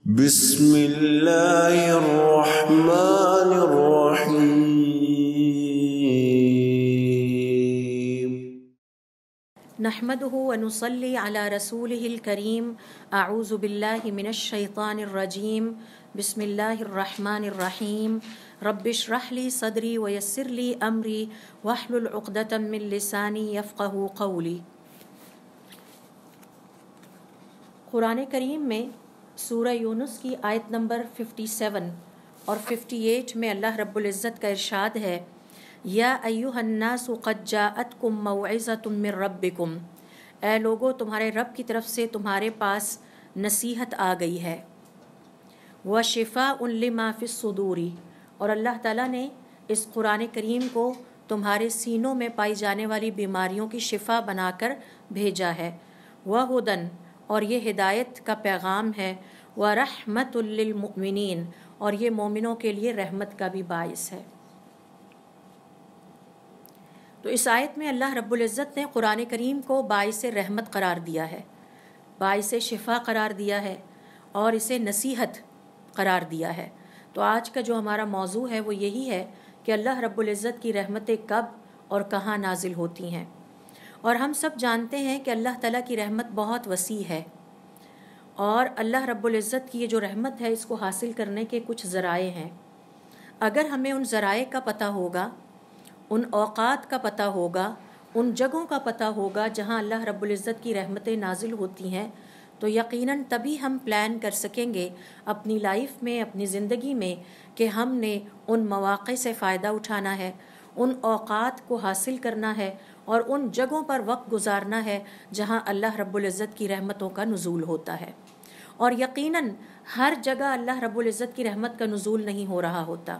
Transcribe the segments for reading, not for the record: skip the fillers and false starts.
بسم اللہ الرحمن الرحیم نحمده ونصلي على رسوله الكريم اعوذ باللہ من الشیطان الرجیم بسم اللہ الرحمن الرحیم رب اشرح لي صدری ویسر لي امری واحلل عقدۃ من لسانی یفقهوا قولی۔ قرآن کریم میں سورہ یونس کی آیت نمبر 57 اور 58 میں اللہ رب العزت کا ارشاد ہے، یا ایھا الناس قد جاءتکم موعظۃ من ربکم، اے لوگو تمہارے رب کی طرف سے تمہارے پاس نصیحت آ گئی ہے، وشفاء لما فی الصدور، اور اللہ تعالیٰ نے اس قرآن کریم کو تمہارے سینوں میں پائی جانے والی بیماریوں کی شفا بنا کر بھیجا ہے، وہدن، اور یہ ہدایت کا پیغام ہے، وَرَحْمَةٌ لِّلْمُؤْمِنِينَ، اور یہ مومنوں کے لیے رحمت کا بھی باعث ہے۔ تو اس آیت میں اللہ رب العزت نے قرآن کریم کو باعث رحمت قرار دیا ہے، باعث شفا قرار دیا ہے، اور اسے نصیحت قرار دیا ہے۔ تو آج کا جو ہمارا موضوع ہے وہ یہی ہے کہ اللہ رب العزت کی رحمتیں کب اور کہاں نازل ہوتی ہیں۔ اور ہم سب جانتے ہیں کہ اللہ تعالیٰ کی رحمت بہت وسیع ہے، اور اللہ رب العزت کی یہ جو رحمت ہے اس کو حاصل کرنے کے کچھ ذرائع ہیں۔ اگر ہمیں ان ذرائع کا پتہ ہوگا، ان اوقات کا پتہ ہوگا، ان جگہوں کا پتہ ہوگا جہاں اللہ رب العزت کی رحمتیں نازل ہوتی ہیں، تو یقیناً تبھی ہم پلان کر سکیں گے اپنی لائف میں، اپنی زندگی میں، کہ ہم نے ان مواقع سے فائدہ اٹھانا ہے، ان اوقات کو حاصل کرنا ہے، اور ان جگہوں پر وقت گزارنا ہے جہاں اللہ رب العزت کی رحمتوں کا نزول ہوتا ہے۔ اور یقیناً ہر جگہ اللہ رب العزت کی رحمت کا نزول نہیں ہو رہا ہوتا،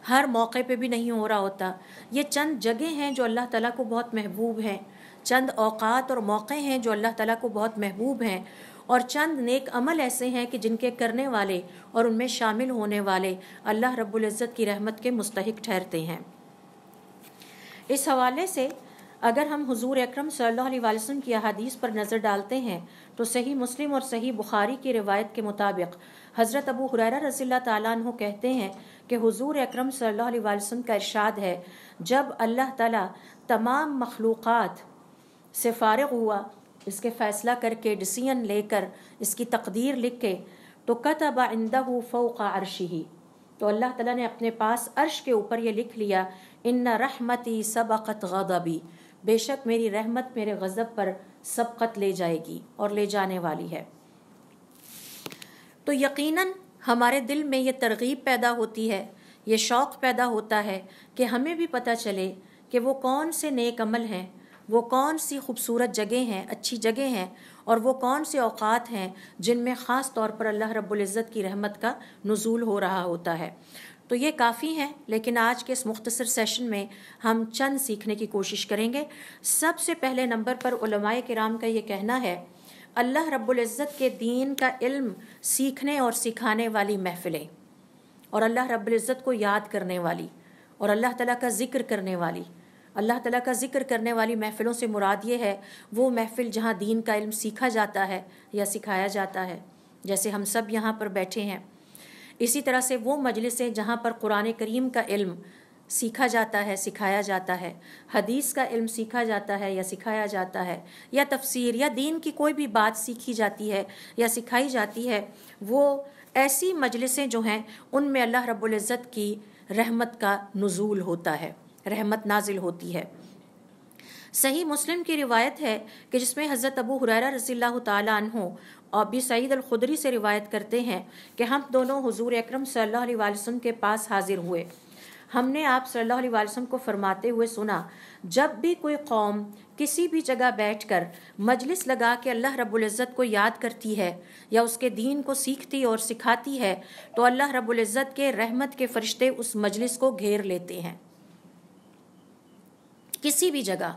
ہر موقع پہ بھی نہیں ہو رہا ہوتا۔ یہ چند جگہیں ہیں جو اللہ تعالیٰ کو بہت محبوب ہیں، چند اوقات اور موقع ہیں جو اللہ تعالیٰ کو بہت محبوب ہیں، اور چند نیک عمل ایسے ہیں کہ جن کے کرنے والے اور ان میں شامل ہونے والے اللہ رب العزت کی رحمت کے مستحق ٹھہرتے ہیں۔ اس حوالے سے اگر ہم حضور اکرم صلی اللہ علیہ وسلم کی احادیث پر نظر ڈالتے ہیں تو صحیح مسلم اور صحیح بخاری کی روایت کے مطابق حضرت ابو ہریرہ رضی اللہ تعالیٰ عنہ کہتے ہیں کہ حضور اکرم صلی اللہ علیہ وسلم کا ارشاد ہے، جب اللہ تعالیٰ تمام مخلوقات سے فارغ ہوا، اس کے فیصلہ کر کے ڈیسیژن لے کر اس کی تقدیر لکھ کے، تو کتب عنده فوق عرشہ، تو اللہ تعالیٰ نے اپنے پاس عرش کے اوپر یہ لکھ لیا، ان رحمتی سبقت غضبی، بے شک میری رحمت میرے غضب پر سبقت لے جائے گی اور لے جانے والی ہے۔ تو یقیناً ہمارے دل میں یہ ترغیب پیدا ہوتی ہے، یہ شوق پیدا ہوتا ہے کہ ہمیں بھی پتہ چلے کہ وہ کون سے نیک عمل ہیں، وہ کون سی خوبصورت جگہیں ہیں، اچھی جگہیں ہیں، اور وہ کون سے اوقات ہیں جن میں خاص طور پر اللہ رب العزت کی رحمت کا نزول ہو رہا ہوتا ہے۔ تو یہ کافی ہیں، لیکن آج کے اس مختصر سیشن میں ہم چند سیکھنے کی کوشش کریں گے۔ سب سے پہلے نمبر پر علماء کرام کا یہ کہنا ہے، اللہ رب العزت کے دین کا علم سیکھنے اور سکھانے والی محفلیں، اور اللہ رب العزت کو یاد کرنے والی، اور اللہ تعالیٰ کا ذکر کرنے والی، اللہ تعالیٰ کا ذکر کرنے والی محفلوں سے مراد یہ ہے وہ محفل جہاں دین کا علم سیکھا جاتا ہے یا سکھایا جاتا ہے، جیسے ہم سب یہاں پر بیٹھے ہیں۔ اسی طرح سے وہ مجلسیں جہاں پر قرآن کریم کا علم سیکھا جاتا ہے، سکھایا جاتا ہے، حدیث کا علم سیکھا جاتا ہے یا سکھایا جاتا ہے، یا تفسیر یا دین کی کوئی بھی بات سیکھی جاتی ہے یا سکھائی جاتی ہے، وہ ایسی مجلسیں جو ہیں ان میں اللہ رب العزت کی رحمت کا نزول ہوتا ہے، رحمت نازل ہوتی ہے۔ صحیح مسلم کی روایت ہے کہ جس میں حضرت ابو ہریرہ رضی اللہ تعالیٰ عنہ اور ابی سعید الخدری سے روایت کرتے ہیں کہ ہم دونوں حضور اکرم صلی اللہ علیہ وسلم کے پاس حاضر ہوئے، ہم نے آپ صلی اللہ علیہ وسلم کو فرماتے ہوئے سنا، جب بھی کوئی قوم کسی بھی جگہ بیٹھ کر مجلس لگا کے اللہ رب العزت کو یاد کرتی ہے یا اس کے دین کو سیکھتی اور سکھاتی ہے، تو اللہ رب العزت کے رحمت کے فرشتے اس مجلس کو گھیر لیتے ہیں۔ کسی بھی جگہ،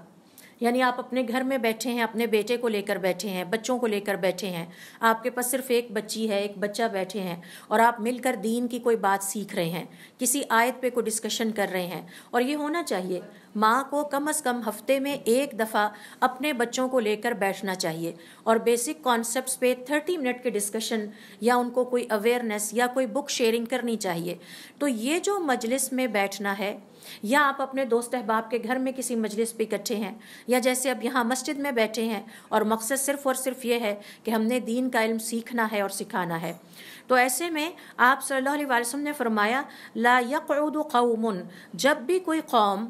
یعنی آپ اپنے گھر میں بیٹھے ہیں، اپنے بیٹے کو لے کر بیٹھے ہیں، بچوں کو لے کر بیٹھے ہیں، آپ کے پاس صرف ایک بچی ہے، ایک بچہ بیٹھے ہیں، اور آپ مل کر دین کی کوئی بات سیکھ رہے ہیں، کسی آیت پہ کوئی ڈسکشن کر رہے ہیں، اور یہ ہونا چاہیے۔ ماں کو کم از کم ہفتے میں ایک دفعہ اپنے بچوں کو لے کر بیٹھنا چاہیے اور بیسک کانسیپٹس پہ 30 منٹ کی ڈسکشن یا ان کو کوئی اویئرنیس یا کوئی بک شیئرنگ کرنی چاہیے. تو یہ جو مجلس میں بیٹھنا ہے، یا آپ اپنے دوست احباب کے گھر میں کسی مجلس پہ اکٹھے ہیں، یا جیسے اب یہاں مسجد میں بیٹھے ہیں اور مقصد صرف اور صرف یہ ہے کہ ہم نے دین کا علم سیکھنا ہے اور سکھانا ہے، تو ایسے میں آپ صلی اللہ علیہ وسلم نے فرمایا لا یقعد قوم، جب بھی کوئی قوم،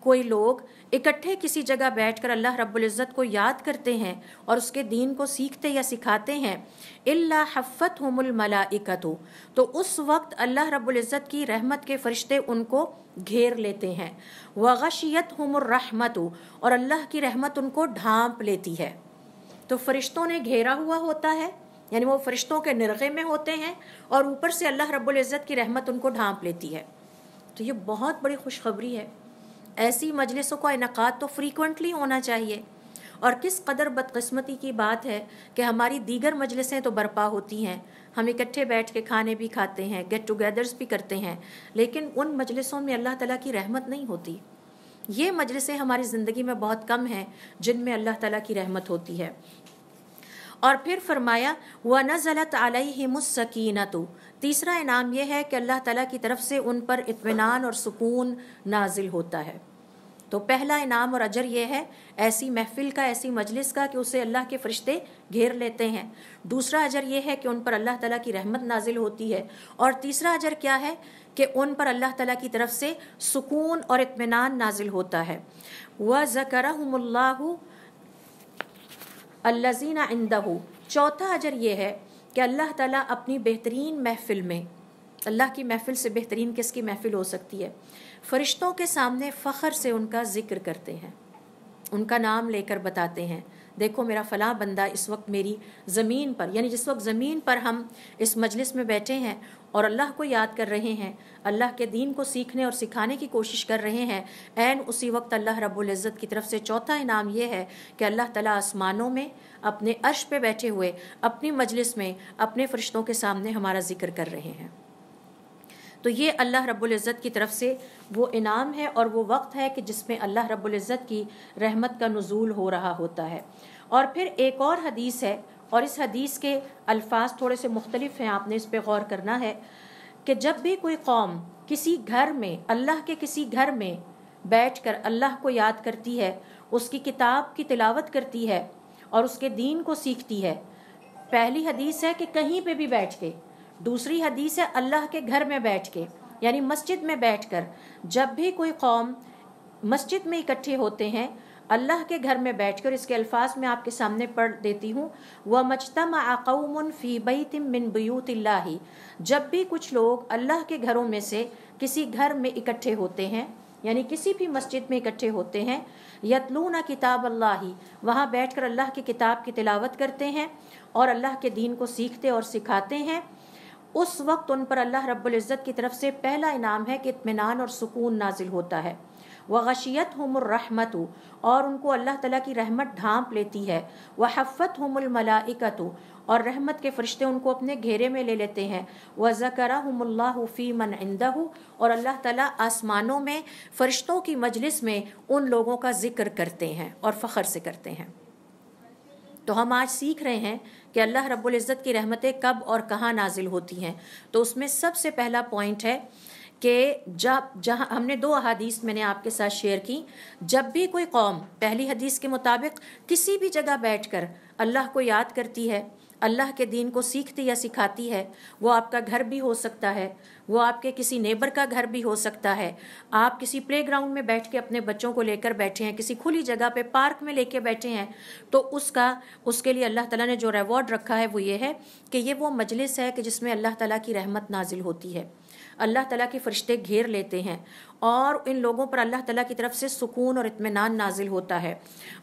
کوئی لوگ اکٹھے کسی جگہ بیٹھ کر اللہ رب العزت کو یاد کرتے ہیں اور اس کے دین کو سیکھتے یا سکھاتے ہیں، الا حفتہم الملائکۃ، تو اس وقت اللہ رب العزت کی رحمت کے فرشتے ان کو گھیر لیتے ہیں، وغشیتہم الرحمۃ، اور اللہ کی رحمت ان کو ڈھانپ لیتی ہے. تو فرشتوں نے گھیرا ہوا ہوتا ہے، یعنی وہ فرشتوں کے نرغے میں ہوتے ہیں، اور اوپر سے اللہ رب العزت کی رحمت ان کو ڈھانپ لیتی ہے. تو یہ بہت بڑی خوشخبری ہے. ایسی مجلسوں کا انعقاد تو فریکوینٹلی ہونا چاہیے. اور کس قدر بدقسمتی کی بات ہے کہ ہماری دیگر مجلسیں تو برپا ہوتی ہیں، ہم اکٹھے بیٹھ کے کھانے بھی کھاتے ہیں، گیٹ ٹوگیدرز بھی کرتے ہیں، لیکن ان مجلسوں میں اللہ تعالیٰ کی رحمت نہیں ہوتی. یہ مجلسیں ہماری زندگی میں بہت کم ہیں جن میں اللہ تعالیٰ کی رحمت ہوتی ہے. اور پھر فرمایا وَنَزَلَتْ عَلَيْهِمُ السَّكِينَةُ، تیسرا انعام یہ ہے کہ اللہ تعالیٰ کی طرف سے ان پر اطمینان اور سکون نازل ہوتا ہے. تو پہلا انعام اور اجر یہ ہے ایسی محفل کا، ایسی مجلس کا، کہ اسے اللہ کے فرشتے گھیر لیتے ہیں. دوسرا اجر یہ ہے کہ ان پر اللہ تعالیٰ کی رحمت نازل ہوتی ہے. اور تیسرا اجر کیا ہے کہ ان پر اللہ تعالیٰ کی طرف سے سکون اور اطمینان نازل ہوتا ہے. وَذَكَرَهُمُ اللَّهُ الذین عندہ، چوتھا اجر یہ ہے کہ اللہ تعالیٰ اپنی بہترین محفل میں، اللہ کی محفل سے بہترین کس کی محفل ہو سکتی ہے، فرشتوں کے سامنے فخر سے ان کا ذکر کرتے ہیں، ان کا نام لے کر بتاتے ہیں دیکھو میرا فلاں بندہ اس وقت میری زمین پر، یعنی جس وقت زمین پر ہم اس مجلس میں بیٹھے ہیں اور اللہ کو یاد کر رہے ہیں، اللہ کے دین کو سیکھنے اور سکھانے کی کوشش کر رہے ہیں، عین اسی وقت اللہ رب العزت کی طرف سے چوتھا انعام یہ ہے کہ اللہ تعالیٰ آسمانوں میں اپنے عرش پہ بیٹھے ہوئے اپنی مجلس میں اپنے فرشتوں کے سامنے ہمارا ذکر کر رہے ہیں. تو یہ اللہ رب العزت کی طرف سے وہ انعام ہے اور وہ وقت ہے کہ جس میں اللہ رب العزت کی رحمت کا نزول ہو رہا ہوتا ہے. اور پھر ایک اور حدیث ہے، اور اس حدیث کے الفاظ تھوڑے سے مختلف ہیں، آپ نے اس پہ غور کرنا ہے کہ جب بھی کوئی قوم کسی گھر میں، اللہ کے کسی گھر میں بیٹھ کر اللہ کو یاد کرتی ہے، اس کی کتاب کی تلاوت کرتی ہے اور اس کے دین کو سیکھتی ہے، پہلی حدیث ہے کہ کہیں پہ بھی بیٹھ کے، دوسری حدیث ہے اللہ کے گھر میں بیٹھ کے، یعنی مسجد میں بیٹھ کر. جب بھی کوئی قوم مسجد میں اکٹھے ہوتے ہیں اللہ کے گھر میں بیٹھ کر، اس کے الفاظ میں آپ کے سامنے پڑھ دیتی ہوں، وَمَجْتَمَعَ قَوْمٌ فِي بَيْتٍ مِّن بُيُوتِ اللَّهِ، جب بھی کچھ لوگ اللہ کے گھروں میں سے کسی گھر میں اکٹھے ہوتے ہیں، یعنی کسی بھی مسجد میں اکٹھے ہوتے ہیں، یتلون کتاب اللہ، وہاں بیٹھ کر اللہ کی کتاب کی تلاوت کرتے ہیں اور اللہ کے دین کو سیکھتے اور سکھاتے ہیں، اس وقت ان پر اللہ رب العزت کی طرف سے پہلا انعام ہے کہ اطمینان اور سکون نازل ہوتا ہے. وغشیتہم الرحمۃ، اور ان کو اللہ تعالیٰ کی رحمت ڈھانپ لیتی ہے. وحفتہم الملائکۃ، اور رحمت کے فرشتے ان کو اپنے گھیرے میں لے لیتے ہیں. وذکرہم اللہ فی من عندہ، اور اللہ تعالیٰ آسمانوں میں فرشتوں کی مجلس میں ان لوگوں کا ذکر کرتے ہیں اور فخر سے کرتے ہیں. تو ہم آج سیکھ رہے ہیں کہ اللہ رب العزت کی رحمتیں کب اور کہاں نازل ہوتی ہیں. تو اس میں سب سے پہلا پوائنٹ ہے کہ جہاں ہم نے 2 احادیث میں نے آپ کے ساتھ شیئر کی، جب بھی کوئی قوم پہلی حدیث کے مطابق کسی بھی جگہ بیٹھ کر اللہ کو یاد کرتی ہے، اللہ کے دین کو سیکھتی یا سکھاتی ہے، وہ آپ کا گھر بھی ہو سکتا ہے، وہ آپ کے کسی نیبر کا گھر بھی ہو سکتا ہے، آپ کسی پلے گراؤنڈ میں بیٹھ کے اپنے بچوں کو لے کر بیٹھے ہیں، کسی کھلی جگہ پہ پارک میں لے کے بیٹھے ہیں، تو اس کے لیے اللہ تعالیٰ نے جو ریوارڈ رکھا ہے وہ یہ ہے کہ یہ وہ مجلس ہے کہ جس میں اللہ تعالیٰ کی رحمت نازل ہوتی ہے، اللہ تعالیٰ کے فرشتے گھیر لیتے ہیں اور ان لوگوں پر اللہ تعالیٰ کی طرف سے سکون اور اطمینان نازل ہوتا ہے.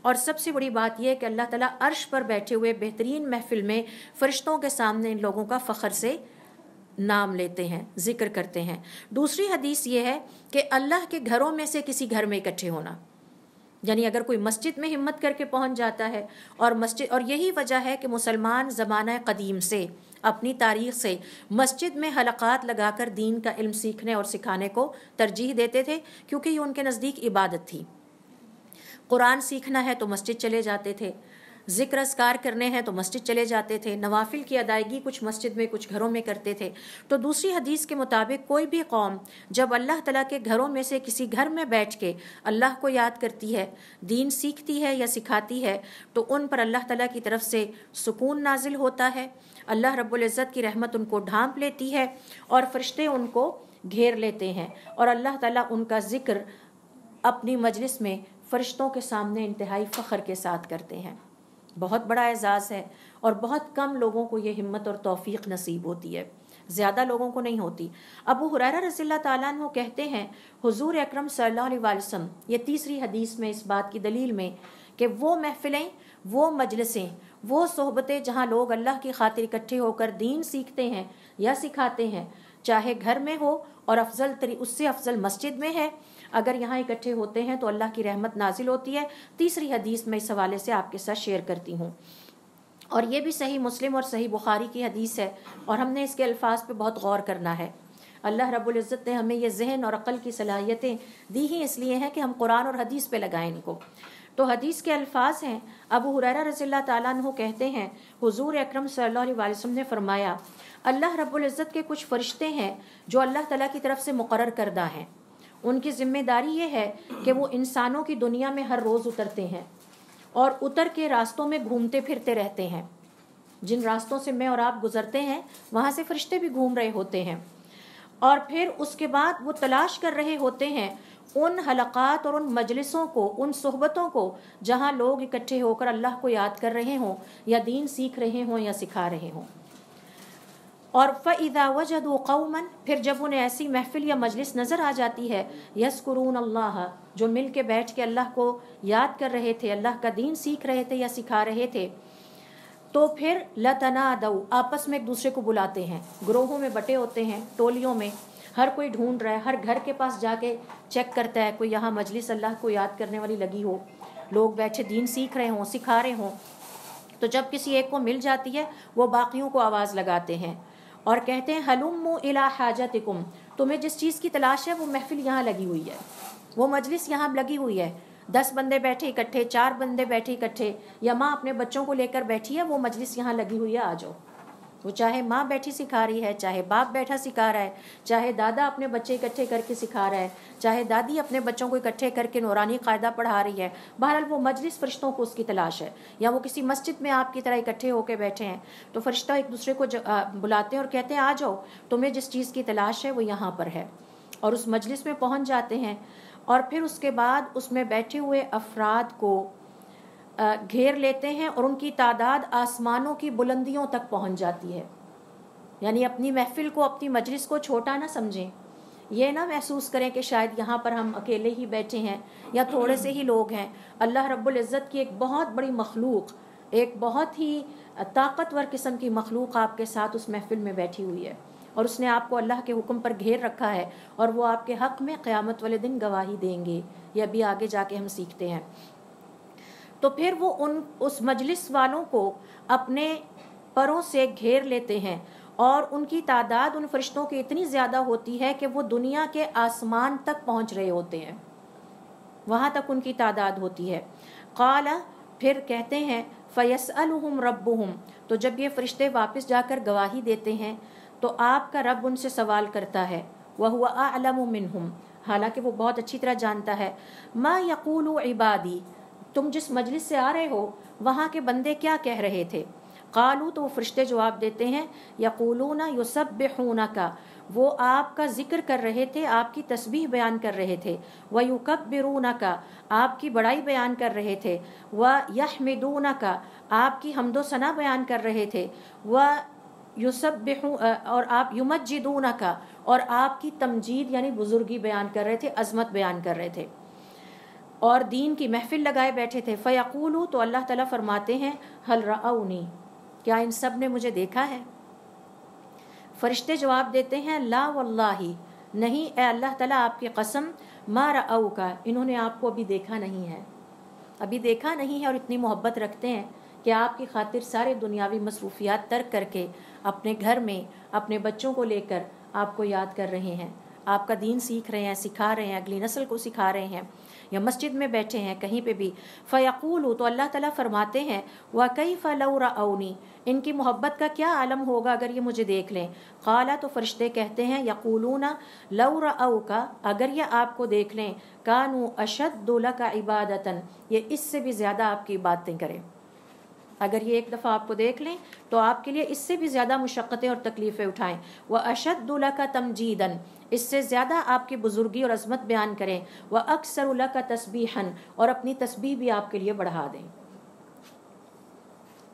اور سب سے بڑی بات یہ ہے کہ اللہ تعالیٰ عرش پر بیٹھے ہوئے بہترین محفل میں فرشتوں کے سامنے ان لوگوں کا فخر سے نام لیتے ہیں، ذکر کرتے ہیں. دوسری حدیث یہ ہے کہ اللہ کے گھروں میں سے کسی گھر میں اکٹھے ہونا، یعنی اگر کوئی مسجد میں ہمت کر کے پہنچ جاتا ہے، اور یہی وجہ ہے کہ مسلمان زمانہ قدیم سے اپنی تاریخ سے مسجد میں حلقات لگا کر دین کا علم سیکھنے اور سکھانے کو ترجیح دیتے تھے، کیونکہ یہ ان کے نزدیک عبادت تھی۔ قرآن سیکھنا ہے تو مسجد چلے جاتے تھے، ذکر اذکار کرنے ہیں تو مسجد چلے جاتے تھے، نوافل کی ادائیگی کچھ مسجد میں کچھ گھروں میں کرتے تھے۔ تو دوسری حدیث کے مطابق کوئی بھی قوم جب اللہ تعالیٰ کے گھروں میں سے کسی گھر میں بیٹھ کے اللہ کو یاد کرتی ہے، دین سیکھتی ہے یا سکھاتی ہے، تو ان پر اللہ تعالیٰ کی طرف سے سکون نازل ہوتا ہے، اللہ رب العزت کی رحمت ان کو ڈھانپ لیتی ہے اور فرشتے ان کو گھیر لیتے ہیں، اور اللہ تعالیٰ ان کا ذکر اپنی مجلس میں فرشتوں کے سامنے انتہائی فخر کے ساتھ کرتے ہیں۔ بہت بڑا اعزاز ہے، اور بہت کم لوگوں کو یہ ہمت اور توفیق نصیب ہوتی ہے، زیادہ لوگوں کو نہیں ہوتی۔ ابو ہریرہ رضی اللہ تعالیٰ عنہ کہتے ہیں حضور اکرم صلی اللہ علیہ وسلم، یہ تیسری حدیث میں اس بات کی دلیل میں کہ وہ محفلیں، وہ مجلسیں، وہ صحبتیں جہاں لوگ اللہ کی خاطر اکٹھے ہو کر دین سیکھتے ہیں یا سکھاتے ہیں، چاہے گھر میں ہو اور اس سے افضل مسجد میں ہے، اگر یہاں اکٹھے ہوتے ہیں تو اللہ کی رحمت نازل ہوتی ہے۔ تیسری حدیث میں اس حوالے سے آپ کے ساتھ شیئر کرتی ہوں، اور یہ بھی صحیح مسلم اور صحیح بخاری کی حدیث ہے، اور ہم نے اس کے الفاظ پہ بہت غور کرنا ہے۔ اللہ رب العزت نے ہمیں یہ ذہن اور عقل کی صلاحیتیں دی ہی اس لیے ہیں کہ ہم قرآن اور حدیث پہ لگائیں ان کو۔ تو حدیث کے الفاظ ہیں، ابو ہریرہ رضی اللہ تعالیٰ عنہ کہتے ہیں حضور اکرم صلی اللہ علیہ وسلم نے فرمایا، اللہ رب العزت کے کچھ فرشتے ہیں جو اللہ تعالیٰ کی طرف سے مقرر کردہ ہیں، ان کی ذمہ داری یہ ہے کہ وہ انسانوں کی دنیا میں ہر روز اترتے ہیں اور اتر کے راستوں میں گھومتے پھرتے رہتے ہیں۔ جن راستوں سے میں اور آپ گزرتے ہیں وہاں سے فرشتے بھی گھوم رہے ہوتے ہیں، اور پھر اس کے بعد وہ تلاش کر رہے ہوتے ہیں ان حلقات اور ان مجلسوں کو، ان صحبتوں کو جہاں لوگ اکٹھے ہو کر اللہ کو یاد کر رہے ہوں یا دین سیکھ رہے ہوں یا سکھا رہے ہوں۔ اور فَإِذَا وَجَدُوا قَوْمًا، پھر جب انہیں ایسی محفل یا مجلس نظر آ جاتی ہے، يَذْكُرُونَ اللَّهَ، جو مل کے بیٹھ کے اللہ کو یاد کر رہے تھے، اللہ کا دین سیکھ رہے تھے یا سکھا رہے تھے، تو پھر لَتَنَادَوْا، آپس میں ایک دوسرے کو بلاتے ہیں، گروہوں میں بٹے ہوتے ہیں، ٹولیوں میں، ہر کوئی ڈھونڈ رہا ہے، ہر گھر کے پاس جا کے چیک کرتا ہے کوئی یہاں مجلس اللہ کو یاد کرنے والی لگی ہو، لوگ بیٹھے دین سیکھ رہے ہوں، سکھا رہے ہوں۔ تو جب کسی ایک کو مل جاتی ہے وہ باقیوں کو آواز لگاتے ہیں اور کہتے ہیں ہلموا الی حاجتکم، تمہیں جس چیز کی تلاش ہے وہ محفل یہاں لگی ہوئی ہے، وہ مجلس یہاں لگی ہوئی ہے، 10 بندے بیٹھے اکٹھے، 4 بندے بیٹھے اکٹھے، یا ماں اپنے بچوں کو لے کر بیٹھی ہے، وہ مجلس یہاں لگی ہوئی ہے، آ جاؤ۔ وہ چاہے ماں بیٹھی سکھا رہی ہے، چاہے باپ بیٹھا سکھا رہا ہے، چاہے دادا اپنے بچے اکٹھے کر کے سکھا رہا ہے، چاہے دادی اپنے بچوں کو اکٹھے کر کے نورانی قاعدہ پڑھا رہی ہے، بہرحال وہ مجلس فرشتوں کو اس کی تلاش ہے، یا وہ کسی مسجد میں آپ کی طرح اکٹھے ہو کے بیٹھے ہیں تو فرشتہ ایک دوسرے کو بلاتے ہیں اور کہتے ہیں آ جاؤ، تمہیں جس چیز کی تلاش ہے وہ یہاں پر ہے، اور اس مجلس میں پہنچ جاتے ہیں، اور پھر اس کے بعد اس میں بیٹھے ہوئے افراد کو گھیر لیتے ہیں اور ان کی تعداد آسمانوں کی بلندیوں تک پہنچ جاتی ہے۔ یعنی اپنی محفل کو، اپنی مجلس کو چھوٹا نہ سمجھیں، یہ نہ محسوس کریں کہ شاید یہاں پر ہم اکیلے ہی بیٹھے ہیں یا تھوڑے سے ہی لوگ ہیں۔ اللہ رب العزت کی ایک بہت بڑی مخلوق، ایک بہت ہی طاقتور قسم کی مخلوق آپ کے ساتھ اس محفل میں بیٹھی ہوئی ہے، اور اس نے آپ کو اللہ کے حکم پر گھیر رکھا ہے، اور وہ آپ کے حق میں قیامت والے دن گواہی دیں گے، یہ ابھی آگے جا کے ہم سیکھتے ہیں۔ تو پھر وہ اس مجلس والوں کو اپنے پروں سے گھیر لیتے ہیں، اور ان کی تعداد ان فرشتوں کی اتنی زیادہ ہوتی ہے کہ وہ دنیا کے آسمان تک پہنچ رہے ہوتے ہیں، وہاں تک ان کی تعداد ہوتی ہے۔ قال، پھر کہتے ہیں فَيَسْأَلُهُمْ رَبُّهُمْ، تو جب یہ فرشتے واپس جا کر گواہی دیتے ہیں تو آپ کا رب ان سے سوال کرتا ہے، وَهُوَ أَعْلَمُ مِنْهُمْ، حالانکہ وہ بہت اچھی طرح جانتا ہے، مَا يَقُولُ عِبَادِي، تم جس مجلس سے آ رہے ہو وہاں کے بندے کیا کہہ رہے تھے۔ قالو، تو وہ فرشتے جواب دیتے ہیں، یقولون یسبحونک، وہ آپ کا ذکر کر رہے تھے، آپ کی تسبیح بیان کر رہے تھے، ویکبرونک، آپ کی بڑائی بیان کر رہے تھے، ویحمدونک، آپ کی حمد و ثنا بیان کر رہے تھے، اور آپ یمجدونک، اور آپ کی تمجید یعنی بزرگی بیان کر رہے تھے، عظمت بیان کر رہے تھے، اور دین کی محفل لگائے بیٹھے تھے۔ فیقولو، تو اللہ تعالیٰ فرماتے ہیں، ہل رأونی، کیا ان سب نے مجھے دیکھا ہے؟ فرشتے جواب دیتے ہیں، لا واللہ، نہیں اے اللہ تعالیٰ آپ کی قسم، ما رأوک، انہوں نے آپ کو ابھی دیکھا نہیں ہے، ابھی دیکھا نہیں ہے، اور اتنی محبت رکھتے ہیں کہ آپ کی خاطر سارے دنیاوی مصروفیات ترک کر کے اپنے گھر میں اپنے بچوں کو لے کر آپ کو یاد کر رہے ہیں، آپ کا دین سیکھ رہے ہیں، سکھا رہے ہیں، اگلی نسل کو سکھا رہے ہیں، یا مسجد میں بیٹھے ہیں کہیں پہ بھی، فَيَقُولُ تو اللہ تعالیٰ فرماتے ہیں وَكَيْفَ لَوْ رَأَوْنِي ان کی محبت کا کیا عالم ہوگا اگر یہ مجھے دیکھ لیں، قالا تو فرشتے کہتے ہیں یقولون لَوْ رَأَوْكَ اگر یہ آپ کو دیکھ لیں، كَانُوا أَشَدُّ لَكَ عِبَادَةً یہ اس سے بھی زیادہ آپ کی عبادتیں کریں، اگر یہ ایک دفعہ آپ کو دیکھ لیں تو آپ کے لیے اس سے بھی زیادہ مشقتیں اور تکلیفیں اٹھائیں، وَأَشَدُّ لَكَ تَمْجِيدًا اس سے زیادہ آپ کی بزرگی اور عظمت بیان کریں، وَأَكْثَرُ لَكَ تَسْبِيحًا اور اپنی تسبیح بھی آپ کے لیے بڑھا دیں۔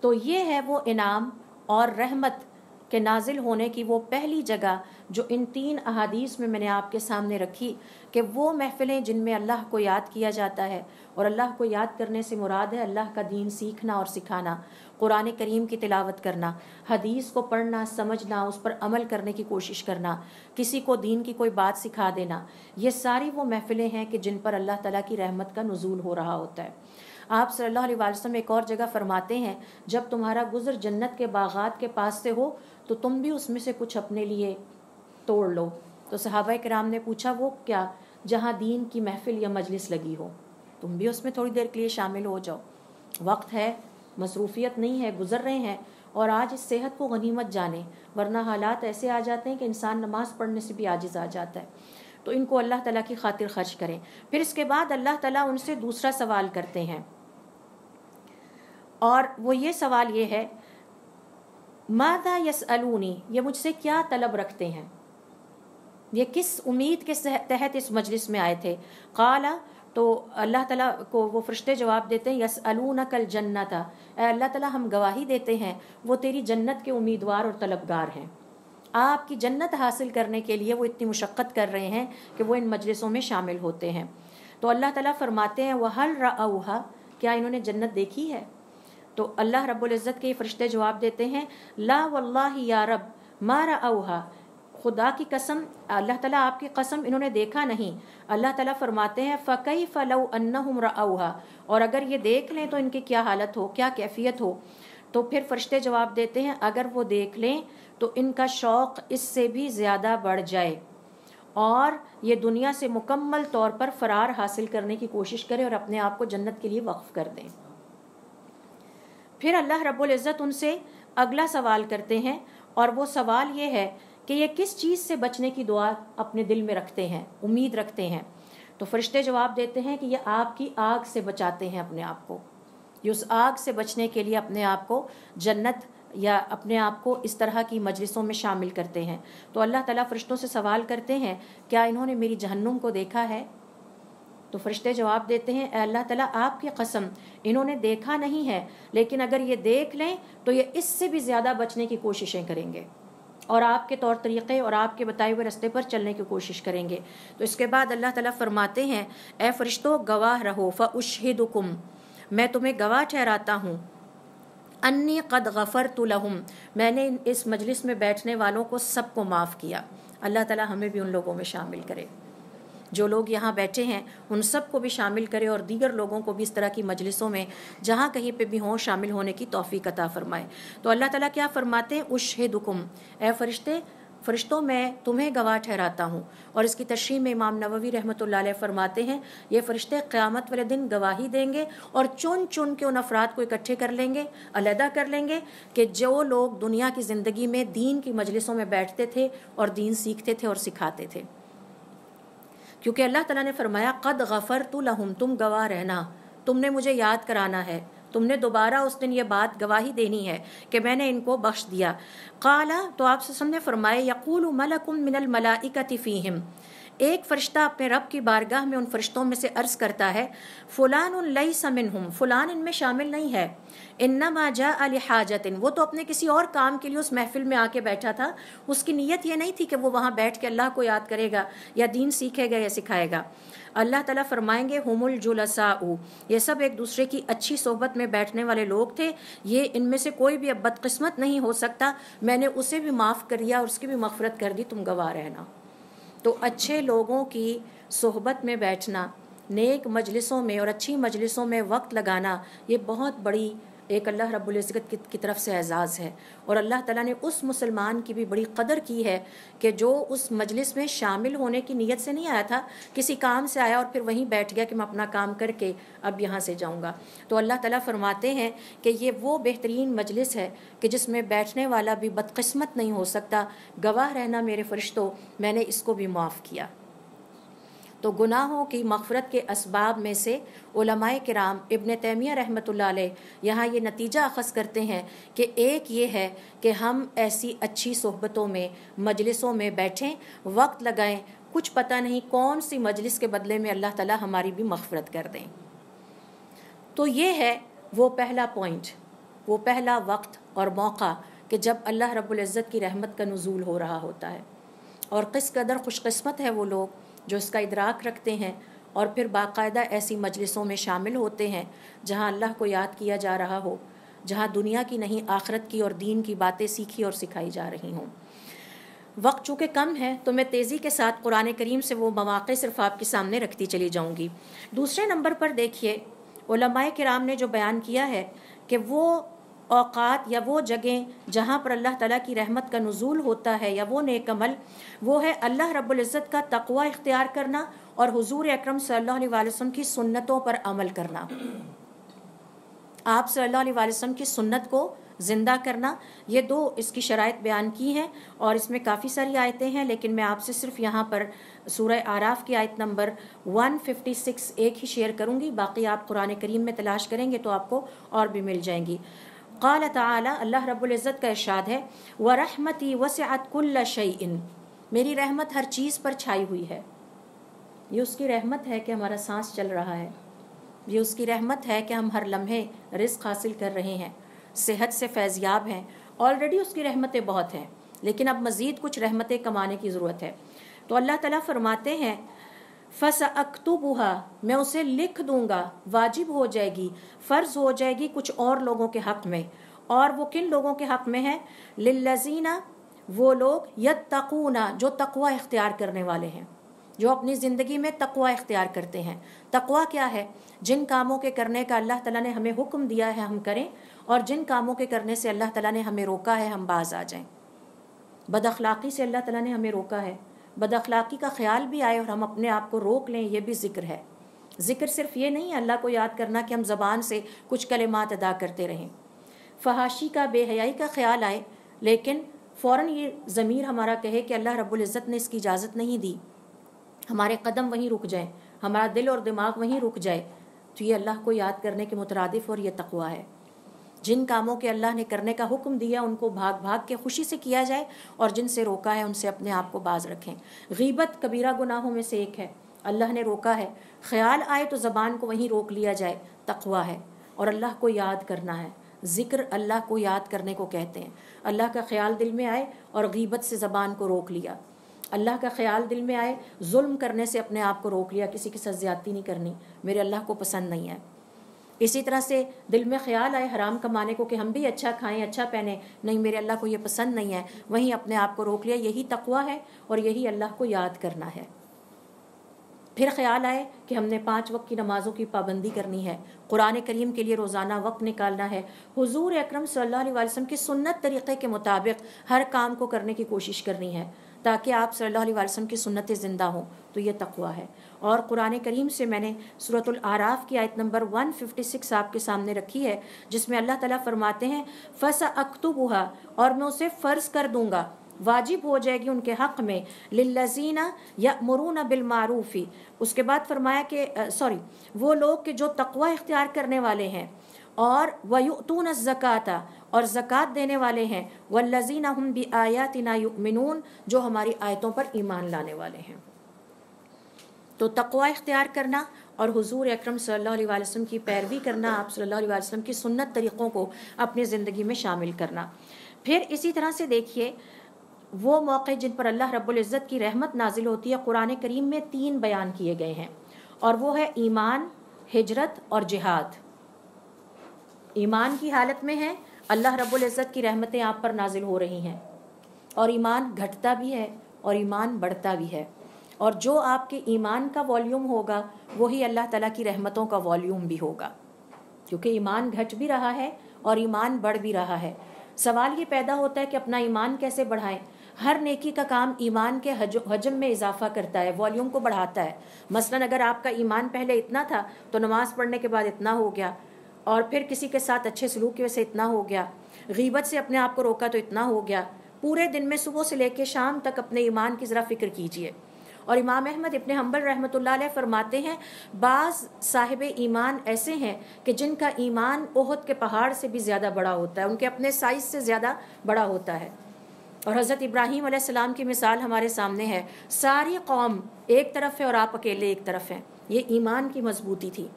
تو یہ ہے وہ انعام اور رحمت کے نازل ہونے کی وہ پہلی جگہ جو ان 3 احادیث میں نے آپ کے سامنے رکھی، کہ وہ محفلیں جن میں اللہ کو یاد کیا جاتا ہے، اور اللہ کو یاد کرنے سے مراد ہے اللہ کا دین سیکھنا اور سکھانا، قرآن کریم کی تلاوت کرنا، حدیث کو پڑھنا، سمجھنا، اس پر عمل کرنے کی کوشش کرنا، کسی کو دین کی کوئی بات سکھا دینا، یہ ساری وہ محفلیں ہیں کہ جن پر اللہ تعالیٰ کی رحمت کا نزول ہو رہا ہوتا ہے۔ آپ صلی اللہ علیہ وسلم ایک اور جگہ فرماتے ہیں جب تمہارا گزر جنت کے باغات کے پاس سے ہو تو تم بھی اس میں سے کچھ اپنے لیے توڑ لو۔ تو صحابہ کرام نے پوچھا وہ کیا؟ جہاں دین کی محفل یا مجلس لگی ہو تم بھی اس میں تھوڑی دیر کے لیے شامل ہو جاؤ، وقت ہے، مصروفیت نہیں ہے، گزر رہے ہیں، اور آج اس صحت کو غنیمت جانیں، ورنہ حالات ایسے آ جاتے ہیں کہ انسان نماز پڑھنے سے بھی عاجز آ جاتا ہے۔ تو ان کو اللہ تعالیٰ کی خاطر خرچ کریں۔ پھر اس کے بعد اللہ تعالیٰ ان سے دوسرا سوال کرتے ہیں، اور وہ یہ سوال یہ ہے ماذا یسألونی یہ مجھ سے کیا طلب رکھتے ہیں، یہ کس امید کے تحت اس مجلس میں آئے تھے؟ قالا تو اللہ تعالیٰ کو وہ فرشتے جواب دیتے ہیں یسألونک الجنۃ اے اللہ تعالیٰ ہم گواہی دیتے ہیں وہ تیری جنت کے امیدوار اور طلبگار ہیں، آپ کی جنت حاصل کرنے کے لیے وہ اتنی مشقت کر رہے ہیں کہ وہ ان مجلسوں میں شامل ہوتے ہیں۔ تو اللہ تعالیٰ فرماتے ہیں وَهَلْ رَأَوْهَا کیا انہوں نے جنت دیکھی ہے؟ تو اللہ رب العزت کے فرشتے جواب دیتے ہیں لا واللہ یا رب ما رأوها خدا کی قسم، اللہ تعالیٰ آپ کی قسم انہوں نے دیکھا نہیں۔ اللہ تعالیٰ فرماتے ہیں فَكَيْفَ لَوْ أَنَّهُمْ رَأَوْهَا اور اگر یہ دیکھ لیں تو ان کی کیا حالت ہو، کیا کیفیت ہو؟ تو پھر فرشتے جواب دیتے ہیں اگر وہ دیکھ لیں تو ان کا شوق اس سے بھی زیادہ بڑھ جائے اور یہ دنیا سے مکمل طور پر فرار حاصل کرنے کی کوشش کرے اور اپنے آپ کو جنت کے لیے وقف کر دیں۔ پھر اللہ رب العزت ان سے اگلا سوال کرتے ہیں، اور وہ سوال یہ ہے کہ یہ کس چیز سے بچنے کی دعا اپنے دل میں رکھتے ہیں، امید رکھتے ہیں؟ تو فرشتے جواب دیتے ہیں کہ یہ آپ کی آگ سے بچاتے ہیں اپنے آپ کو، یہ اس آگ سے بچنے کے لیے اپنے آپ کو جنت یا اپنے آپ کو اس طرح کی مجلسوں میں شامل کرتے ہیں۔ تو اللہ تعالیٰ فرشتوں سے سوال کرتے ہیں کیا انہوں نے میری جہنم کو دیکھا ہے؟ تو فرشتے جواب دیتے ہیں اے اللہ تعالیٰ آپ کی قسم انہوں نے دیکھا نہیں ہے، لیکن اگر یہ دیکھ لیں تو یہ اس سے بھی زیادہ بچنے کی کوششیں کریں گے اور آپ کے طور طریقے اور آپ کے بتائے ہوئے رستے پر چلنے کی کوشش کریں گے۔ تو اس کے بعد اللہ تعالیٰ فرماتے ہیں اے فرشتوں گواہ رہو فأشہدکم میں تمہیں گواہ ٹھہراتا ہوں انی قد غفرت لہم میں نے اس مجلس میں بیٹھنے والوں کو سب کو معاف کیا۔ اللہ تعالیٰ ہمیں بھی ان لوگوں میں شامل کرے، جو لوگ یہاں بیٹھے ہیں ان سب کو بھی شامل کرے اور دیگر لوگوں کو بھی اس طرح کی مجلسوں میں جہاں کہیں پہ بھی ہوں شامل ہونے کی توفیق عطا فرمائے۔ تو اللہ تعالیٰ کیا فرماتے ہیں اشہدکم اے فرشتوں میں تمہیں گواہ ٹھہراتا ہوں۔ اور اس کی تشریح میں امام نووی رحمۃ اللہ علیہ فرماتے ہیں یہ فرشتے قیامت والے دن گواہی دیں گے اور چن چن کے ان افراد کو اکٹھے کر لیں گے، علیحدہ کر لیں گے کہ جو لوگ دنیا کی زندگی میں دین کی مجلسوں میں بیٹھتے تھے اور دین سیکھتے تھے اور سکھاتے تھے، کیونکہ اللہ تعالیٰ نے فرمایا قد غفرت لہم تم گواہ رہنا، تم نے مجھے یاد کرانا ہے، تم نے دوبارہ اس دن یہ بات گواہی دینی ہے کہ میں نے ان کو بخش دیا۔ قالا تو آپ سے نے فرمائے یقول ملک من الملائکۃ فیہم ایک فرشتہ اپنے رب کی بارگاہ میں ان فرشتوں میں سے عرض کرتا ہے فلان لیس منہم فلان ان میں شامل نہیں ہے، انما جاء لحاجۃ وہ تو اپنے کسی اور کام کے لیے اس محفل میں آ کے بیٹھا تھا، اس کی نیت یہ نہیں تھی کہ وہ وہاں بیٹھ کے اللہ کو یاد کرے گا یا دین سیکھے گا یا سکھائے گا۔ اللہ تعالیٰ فرمائیں گے ہم الجلساء یہ سب ایک دوسرے کی اچھی صحبت میں بیٹھنے والے لوگ تھے، یہ ان میں سے کوئی بھی اب بدقسمت نہیں ہو سکتا، میں نے اسے بھی معاف کر دیا اور اس کی بھی مغفرت کر دی، تم گواہ رہنا۔ تو اچھے لوگوں کی صحبت میں بیٹھنا، نیک مجلسوں میں اور اچھی مجلسوں میں وقت لگانا یہ بہت بڑی ایک اللہ رب العزت کی طرف سے اعزاز ہے، اور اللہ تعالیٰ نے اس مسلمان کی بھی بڑی قدر کی ہے کہ جو اس مجلس میں شامل ہونے کی نیت سے نہیں آیا تھا، کسی کام سے آیا اور پھر وہیں بیٹھ گیا کہ میں اپنا کام کر کے اب یہاں سے جاؤں گا۔ تو اللہ تعالیٰ فرماتے ہیں کہ یہ وہ بہترین مجلس ہے کہ جس میں بیٹھنے والا بھی بدقسمت نہیں ہو سکتا۔ گواہ رہنا میرے فرشتوں، میں نے اس کو بھی معاف کیا۔ تو گناہوں کی مغفرت کے اسباب میں سے علماء کرام ابن تیمیہ رحمۃ اللہ علیہ یہاں یہ نتیجہ اخذ کرتے ہیں کہ ایک یہ ہے کہ ہم ایسی اچھی صحبتوں میں، مجلسوں میں بیٹھیں، وقت لگائیں، کچھ پتہ نہیں کون سی مجلس کے بدلے میں اللہ تعالیٰ ہماری بھی مغفرت کر دیں۔ تو یہ ہے وہ پہلا پوائنٹ، وہ پہلا وقت اور موقع کہ جب اللہ رب العزت کی رحمت کا نزول ہو رہا ہوتا ہے، اور کس قدر خوش قسمت ہے وہ لوگ جو اس کا ادراک رکھتے ہیں اور پھر باقاعدہ ایسی مجلسوں میں شامل ہوتے ہیں جہاں اللہ کو یاد کیا جا رہا ہو، جہاں دنیا کی نہیں آخرت کی اور دین کی باتیں سیکھی اور سکھائی جا رہی ہوں۔ وقت چونکہ کم ہے تو میں تیزی کے ساتھ قرآن کریم سے وہ مواقع صرف آپ کے سامنے رکھتی چلی جاؤں گی۔ دوسرے نمبر پر دیکھیے، علماء کرام نے جو بیان کیا ہے کہ وہ اوقات یا وہ جگہیں جہاں پر اللہ تعالیٰ کی رحمت کا نزول ہوتا ہے یا وہ نیک عمل، وہ ہے اللہ رب العزت کا تقوی اختیار کرنا اور حضور اکرم صلی اللہ علیہ وسلم کی سنتوں پر عمل کرنا، آپ صلی اللہ علیہ وسلم کی سنت کو زندہ کرنا۔ یہ دو اس کی شرائط بیان کی ہیں، اور اس میں کافی ساری آیتیں ہیں، لیکن میں آپ سے صرف یہاں پر سورہ اعراف کی آیت نمبر 156 ایک ہی شیئر کروں گی، باقی آپ قرآن کریم میں تلاش کریں گے تو آپ کو اور بھی مل جائیں گی۔ قال تعالی، اللہ رب العزت کا ارشاد ہے، وَرَحْمَتِي وَسِعَتْ كُلَّ شَيْءٍ، میری رحمت ہر چیز پر چھائی ہوئی ہے۔ یہ اس کی رحمت ہے کہ ہمارا سانس چل رہا ہے، یہ اس کی رحمت ہے کہ ہم ہر لمحے رزق حاصل کر رہے ہیں، صحت سے فیضیاب ہیں۔ آلریڈی اس کی رحمتیں بہت ہیں، لیکن اب مزید کچھ رحمتیں کمانے کی ضرورت ہے۔ تو اللہ تعالیٰ فرماتے ہیں، فَسَأَكْتُبُهَا، میں اسے لکھ دوں گا، واجب ہو جائے گی، فرض ہو جائے گی کچھ اور لوگوں کے حق میں۔ اور وہ کن لوگوں کے حق میں ہے؟ لِلَّذِينَ، وہ لوگ یتقون، جو تقوی اختیار کرنے والے ہیں، جو اپنی زندگی میں تقوی اختیار کرتے ہیں۔ تقوی کیا ہے؟ جن کاموں کے کرنے کا اللہ تعالیٰ نے ہمیں حکم دیا ہے ہم کریں، اور جن کاموں کے کرنے سے اللہ تعالیٰ نے ہمیں روکا ہے ہم باز آ جائیں۔ بد اخلاقی سے اللہ تعالیٰ نے ہمیں روکا ہے، بد اخلاقی کا خیال بھی آئے اور ہم اپنے آپ کو روک لیں، یہ بھی ذکر ہے۔ ذکر صرف یہ نہیں ہے اللہ کو یاد کرنا کہ ہم زبان سے کچھ کلمات ادا کرتے رہیں۔ فحاشی کا، بے حیائی کا خیال آئے، لیکن فوراً یہ ضمیر ہمارا کہے کہ اللہ رب العزت نے اس کی اجازت نہیں دی، ہمارے قدم وہیں رک جائیں، ہمارا دل اور دماغ وہیں رک جائے، تو یہ اللہ کو یاد کرنے کے مترادف اور یہ تقوی ہے۔ جن کاموں کے اللہ نے کرنے کا حکم دیا ان کو بھاگ بھاگ کے خوشی سے کیا جائے، اور جن سے روکا ہے ان سے اپنے آپ کو باز رکھیں۔ غیبت کبیرہ گناہوں میں سے ایک ہے، اللہ نے روکا ہے، خیال آئے تو زبان کو وہیں روک لیا جائے، تقوی ہے۔ اور اللہ کو یاد کرنا ہے، ذکر اللہ کو یاد کرنے کو کہتے ہیں۔ اللہ کا خیال دل میں آئے اور غیبت سے زبان کو روک لیا، اللہ کا خیال دل میں آئے، ظلم کرنے سے اپنے آپ کو روک لیا، کسی کے ساتھ زیادتی نہیں کرنی، میرے اللہ کو پسند نہیں ہے۔ اسی طرح سے دل میں خیال آئے حرام کمانے کو کہ ہم بھی اچھا کھائیں، اچھا پہنیں، نہیں میرے اللہ کو یہ پسند نہیں ہے، وہیں اپنے آپ کو روک لیا، یہی تقوی ہے اور یہی اللہ کو یاد کرنا ہے۔ پھر خیال آئے کہ ہم نے 5 وقت کی نمازوں کی پابندی کرنی ہے، قرآن کریم کے لیے روزانہ وقت نکالنا ہے، حضور اکرم صلی اللہ علیہ وسلم کی سنت طریقے کے مطابق ہر کام کو کرنے کی کوشش کرنی ہے تاکہ آپ صلی اللہ علیہ وسلم کی سنتیں زندہ ہوں، تو یہ تقوی ہے۔ اور قرآن کریم سے میں نے سورۃ الاعراف کی آیت نمبر 156 آپ کے سامنے رکھی ہے، جس میں اللہ تعالیٰ فرماتے ہیں، فَسَأَكْتُبُهَا، اور میں اسے فرض کر دوں گا، واجب ہو جائے گی ان کے حق میں، لِلَّذِينَ يَأْمُرُونَ بِالْمَعْرُوفِ، اس کے بعد فرمایا کہ وہ لوگ کہ جو تقوی اختیار کرنے والے ہیں، اور وَيُؤْتُونَ الزَّكَاةَ، اور زکوٰۃ دینے والے ہیں، وَالَّذِينَ هُمْ بِآيَاتِنَا يُؤْمِنُونَ، جو ہماری آیتوں پر ایمان لانے والے ہیں۔ تو تقوی اختیار کرنا اور حضور اکرم صلی اللہ علیہ وسلم کی پیروی کرنا، آپ صلی اللہ علیہ وسلم کی سنت طریقوں کو اپنی زندگی میں شامل کرنا۔ پھر اسی طرح سے دیکھیے وہ موقع جن پر اللہ رب العزت کی رحمت نازل ہوتی ہے، قرآن کریم میں 3 بیان کیے گئے ہیں، اور وہ ہے ایمان، ہجرت اور جہاد۔ ایمان کی حالت میں ہے، اللہ رب العزت کی رحمتیں آپ پر نازل ہو رہی ہیں، اور ایمان گھٹتا بھی ہے اور ایمان بڑھتا بھی ہے، اور جو آپ کے ایمان کا والیوم ہوگا وہی اللہ تعالیٰ کی رحمتوں کا والیوم بھی ہوگا، کیونکہ ایمان گھٹ بھی رہا ہے اور ایمان بڑھ بھی رہا ہے۔ سوال یہ پیدا ہوتا ہے کہ اپنا ایمان کیسے بڑھائیں؟ ہر نیکی کا کام ایمان کے حجم میں اضافہ کرتا ہے، والیوم کو بڑھاتا ہے۔ مثلاً اگر آپ کا ایمان پہلے اتنا تھا تو نماز پڑھنے کے بعد اتنا ہو گیا، اور پھر کسی کے ساتھ اچھے سلوک کی وجہ سے اتنا ہو گیا، غیبت سے اپنے آپ کو روکا تو اتنا ہو گیا۔ پورے دن میں صبح سے لے کے شام تک اپنے ایمان کی ذرا فکر کیجئے۔ اور امام احمد ابن حنبل رحمۃ اللہ علیہ فرماتے ہیں بعض صاحب ایمان ایسے ہیں کہ جن کا ایمان احد کے پہاڑ سے بھی زیادہ بڑا ہوتا ہے، ان کے اپنے سائز سے زیادہ بڑا ہوتا ہے۔ اور حضرت ابراہیم علیہ السلام کی مثال ہمارے سامنے ہے، ساری قوم ایک طرف ہے اور آپ اکیلے ایک طرف ہیں۔ یہ ایمان کی مضبوطی تھی۔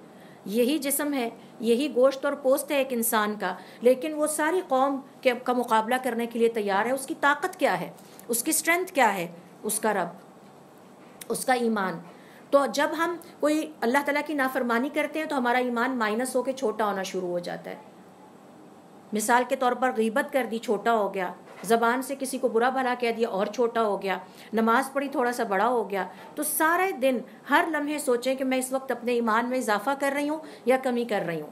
یہی جسم ہے، یہی گوشت اور پوست ہے ایک انسان کا، لیکن وہ ساری قوم کا مقابلہ کرنے کے لیے تیار ہے۔ اس کی طاقت کیا ہے؟ اس کی اسٹرینتھ کیا ہے؟ اس کا رب، اس کا ایمان۔ تو جب ہم کوئی اللہ تعالیٰ کی نافرمانی کرتے ہیں تو ہمارا ایمان مائنس ہو کے چھوٹا ہونا شروع ہو جاتا ہے۔ مثال کے طور پر غیبت کر دی، چھوٹا ہو گیا، زبان سے کسی کو برا بھلا کہہ دیا اور چھوٹا ہو گیا، نماز پڑھی تھوڑا سا بڑا ہو گیا۔ تو سارے دن ہر لمحے سوچیں کہ میں اس وقت اپنے ایمان میں اضافہ کر رہی ہوں یا کمی کر رہی ہوں۔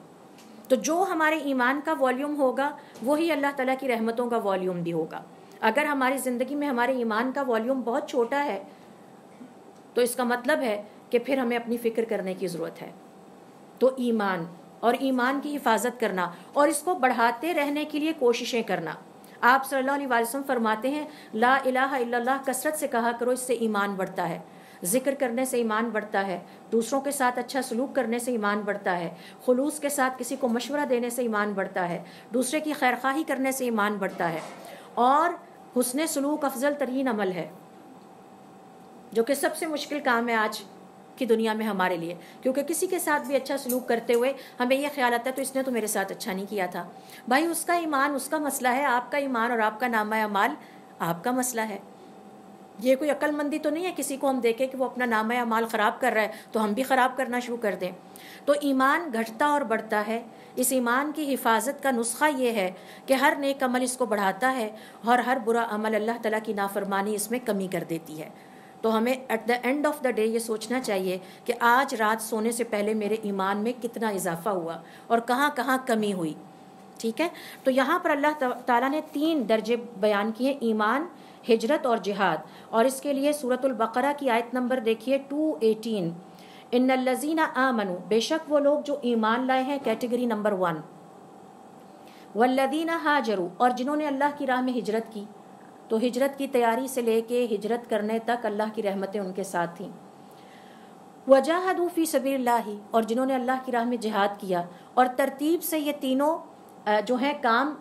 تو جو ہمارے ایمان کا والیوم ہوگا وہی اللہ تعالیٰ کی رحمتوں کا والیوم بھی ہوگا۔ اگر ہماری زندگی میں ہمارے ایمان کا والیوم بہت چھوٹا ہے تو اس کا مطلب ہے کہ پھر ہمیں اپنی فکر کرنے کی ضرورت ہے۔ تو ایمان اور ایمان کی حفاظت کرنا اور اس کو بڑھاتے رہنے کے لیے کوششیں کرنا۔ آپ صلی اللہ علیہ وسلم فرماتے ہیں لا الہ الا اللہ کثرت سے کہا کرو، اس سے ایمان بڑھتا ہے۔ ذکر کرنے سے ایمان بڑھتا ہے، دوسروں کے ساتھ اچھا سلوک کرنے سے ایمان بڑھتا ہے، خلوص کے ساتھ کسی کو مشورہ دینے سے ایمان بڑھتا ہے، دوسرے کی خیرخواہی کرنے سے ایمان بڑھتا ہے۔ اور حسن سلوک افضل ترین عمل ہے، جو کہ سب سے مشکل کام ہے آج کی دنیا میں ہمارے لیے، کیونکہ کسی کے ساتھ بھی اچھا سلوک کرتے ہوئے ہمیں یہ خیال آتا ہے تو اس نے تو میرے ساتھ اچھا نہیں کیا تھا۔ بھائی اس کا ایمان اس کا مسئلہ ہے، آپ کا ایمان اور آپ کا نامہ اعمال آپ کا مسئلہ ہے۔ یہ کوئی عقل مندی تو نہیں ہے کسی کو ہم دیکھیں کہ وہ اپنا نامہ اعمال خراب کر رہا ہے تو ہم بھی خراب کرنا شروع کر دیں۔ تو ایمان گھٹتا اور بڑھتا ہے۔ اس ایمان کی حفاظت کا نسخہ یہ ہے کہ ہر نیک عمل اس کو بڑھاتا ہے اور ہر برا عمل اللہ تعالیٰ کی نافرمانی اس میں کمی کر دیتی ہے۔ تو ہمیں at the end of the day یہ سوچنا چاہیے کہ آج رات سونے سے پہلے میرے ایمان میں کتنا اضافہ ہوا اور کہاں کہاں کمی ہوئی۔ ٹھیک ہے، تو یہاں پر اللہ تعالیٰ نے 3 درجے بیان کیے، ایمان، ہجرت اور جہاد۔ اور اس کے لیے سورۃ البقرہ کی آیت نمبر دیکھیے 218، ان الذین آمنوا، بے شک وہ لوگ جو ایمان لائے ہیں، کیٹیگری نمبر 1، والذین ہاجروا، اور جنہوں نے اللہ کی راہ میں ہجرت کی۔ تو ہجرت کی تیاری سے لے کے ہجرت کرنے تک اللہ کی رحمتیں ان کے ساتھ تھیں۔ وجاہدوا فی سبیل اللہ، اور جنہوں نے اللہ کی راہ میں جہاد کیا۔ اور ترتیب سے یہ تینوں جو ہیں کام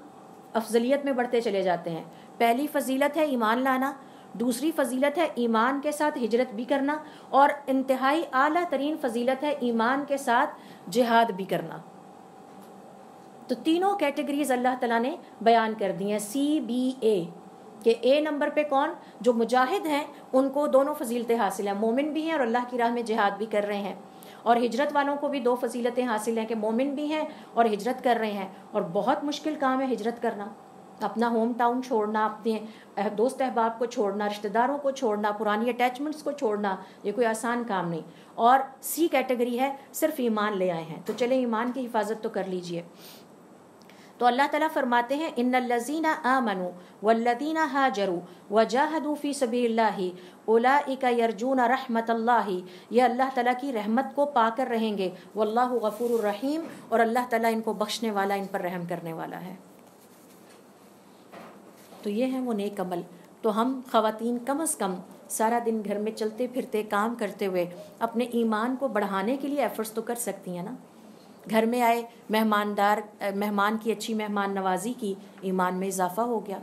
افضلیت میں بڑھتے چلے جاتے ہیں۔ پہلی فضیلت ہے ایمان لانا، دوسری فضیلت ہے ایمان کے ساتھ ہجرت بھی کرنا، اور انتہائی اعلیٰ ترین فضیلت ہے ایمان کے ساتھ جہاد بھی کرنا۔ تو تینوں کیٹیگریز اللہ تعالیٰ نے بیان کر دی ہیں، CBA، کہ اے نمبر پہ کون؟ جو مجاہد ہیں ان کو دونوں فضیلتیں حاصل ہیں، مومن بھی ہیں اور اللہ کی راہ میں جہاد بھی کر رہے ہیں۔ اور ہجرت والوں کو بھی 2 فضیلتیں حاصل ہیں کہ مومن بھی ہیں اور ہجرت کر رہے ہیں۔ اور بہت مشکل کام ہے ہجرت کرنا، اپنا ہوم ٹاؤن چھوڑنا، اپنے دوست احباب کو چھوڑنا، رشتہ داروں کو چھوڑنا، پرانی اٹیچمنٹس کو چھوڑنا، یہ کوئی آسان کام نہیں۔ اور C کیٹیگری ہے صرف ایمان لے آئے ہیں، تو چلیں ایمان کی حفاظت تو کر لیجئے۔ تو اللہ تعالیٰ فرماتے ہیں ان الذین آمنوا والذین ہاجروا وجاہدوا فی سبیل اللہ اولئک یرجون رحمت اللہ، یہ اللہ تعالیٰ کی رحمت کو پا کر رہیں گے، واللہ غفور الرحیم، اور اللہ تعالیٰ ان کو بخشنے والا، ان پر رحم کرنے والا ہے۔ تو یہ ہیں وہ نیک عمل۔ تو ہم خواتین کم از کم سارا دن گھر میں چلتے پھرتے کام کرتے ہوئے اپنے ایمان کو بڑھانے کے لیے ایفرٹس تو کر سکتی ہیں نا۔ گھر میں آئے مہمان کی اچھی مہمان نوازی کی، ایمان میں اضافہ ہو گیا۔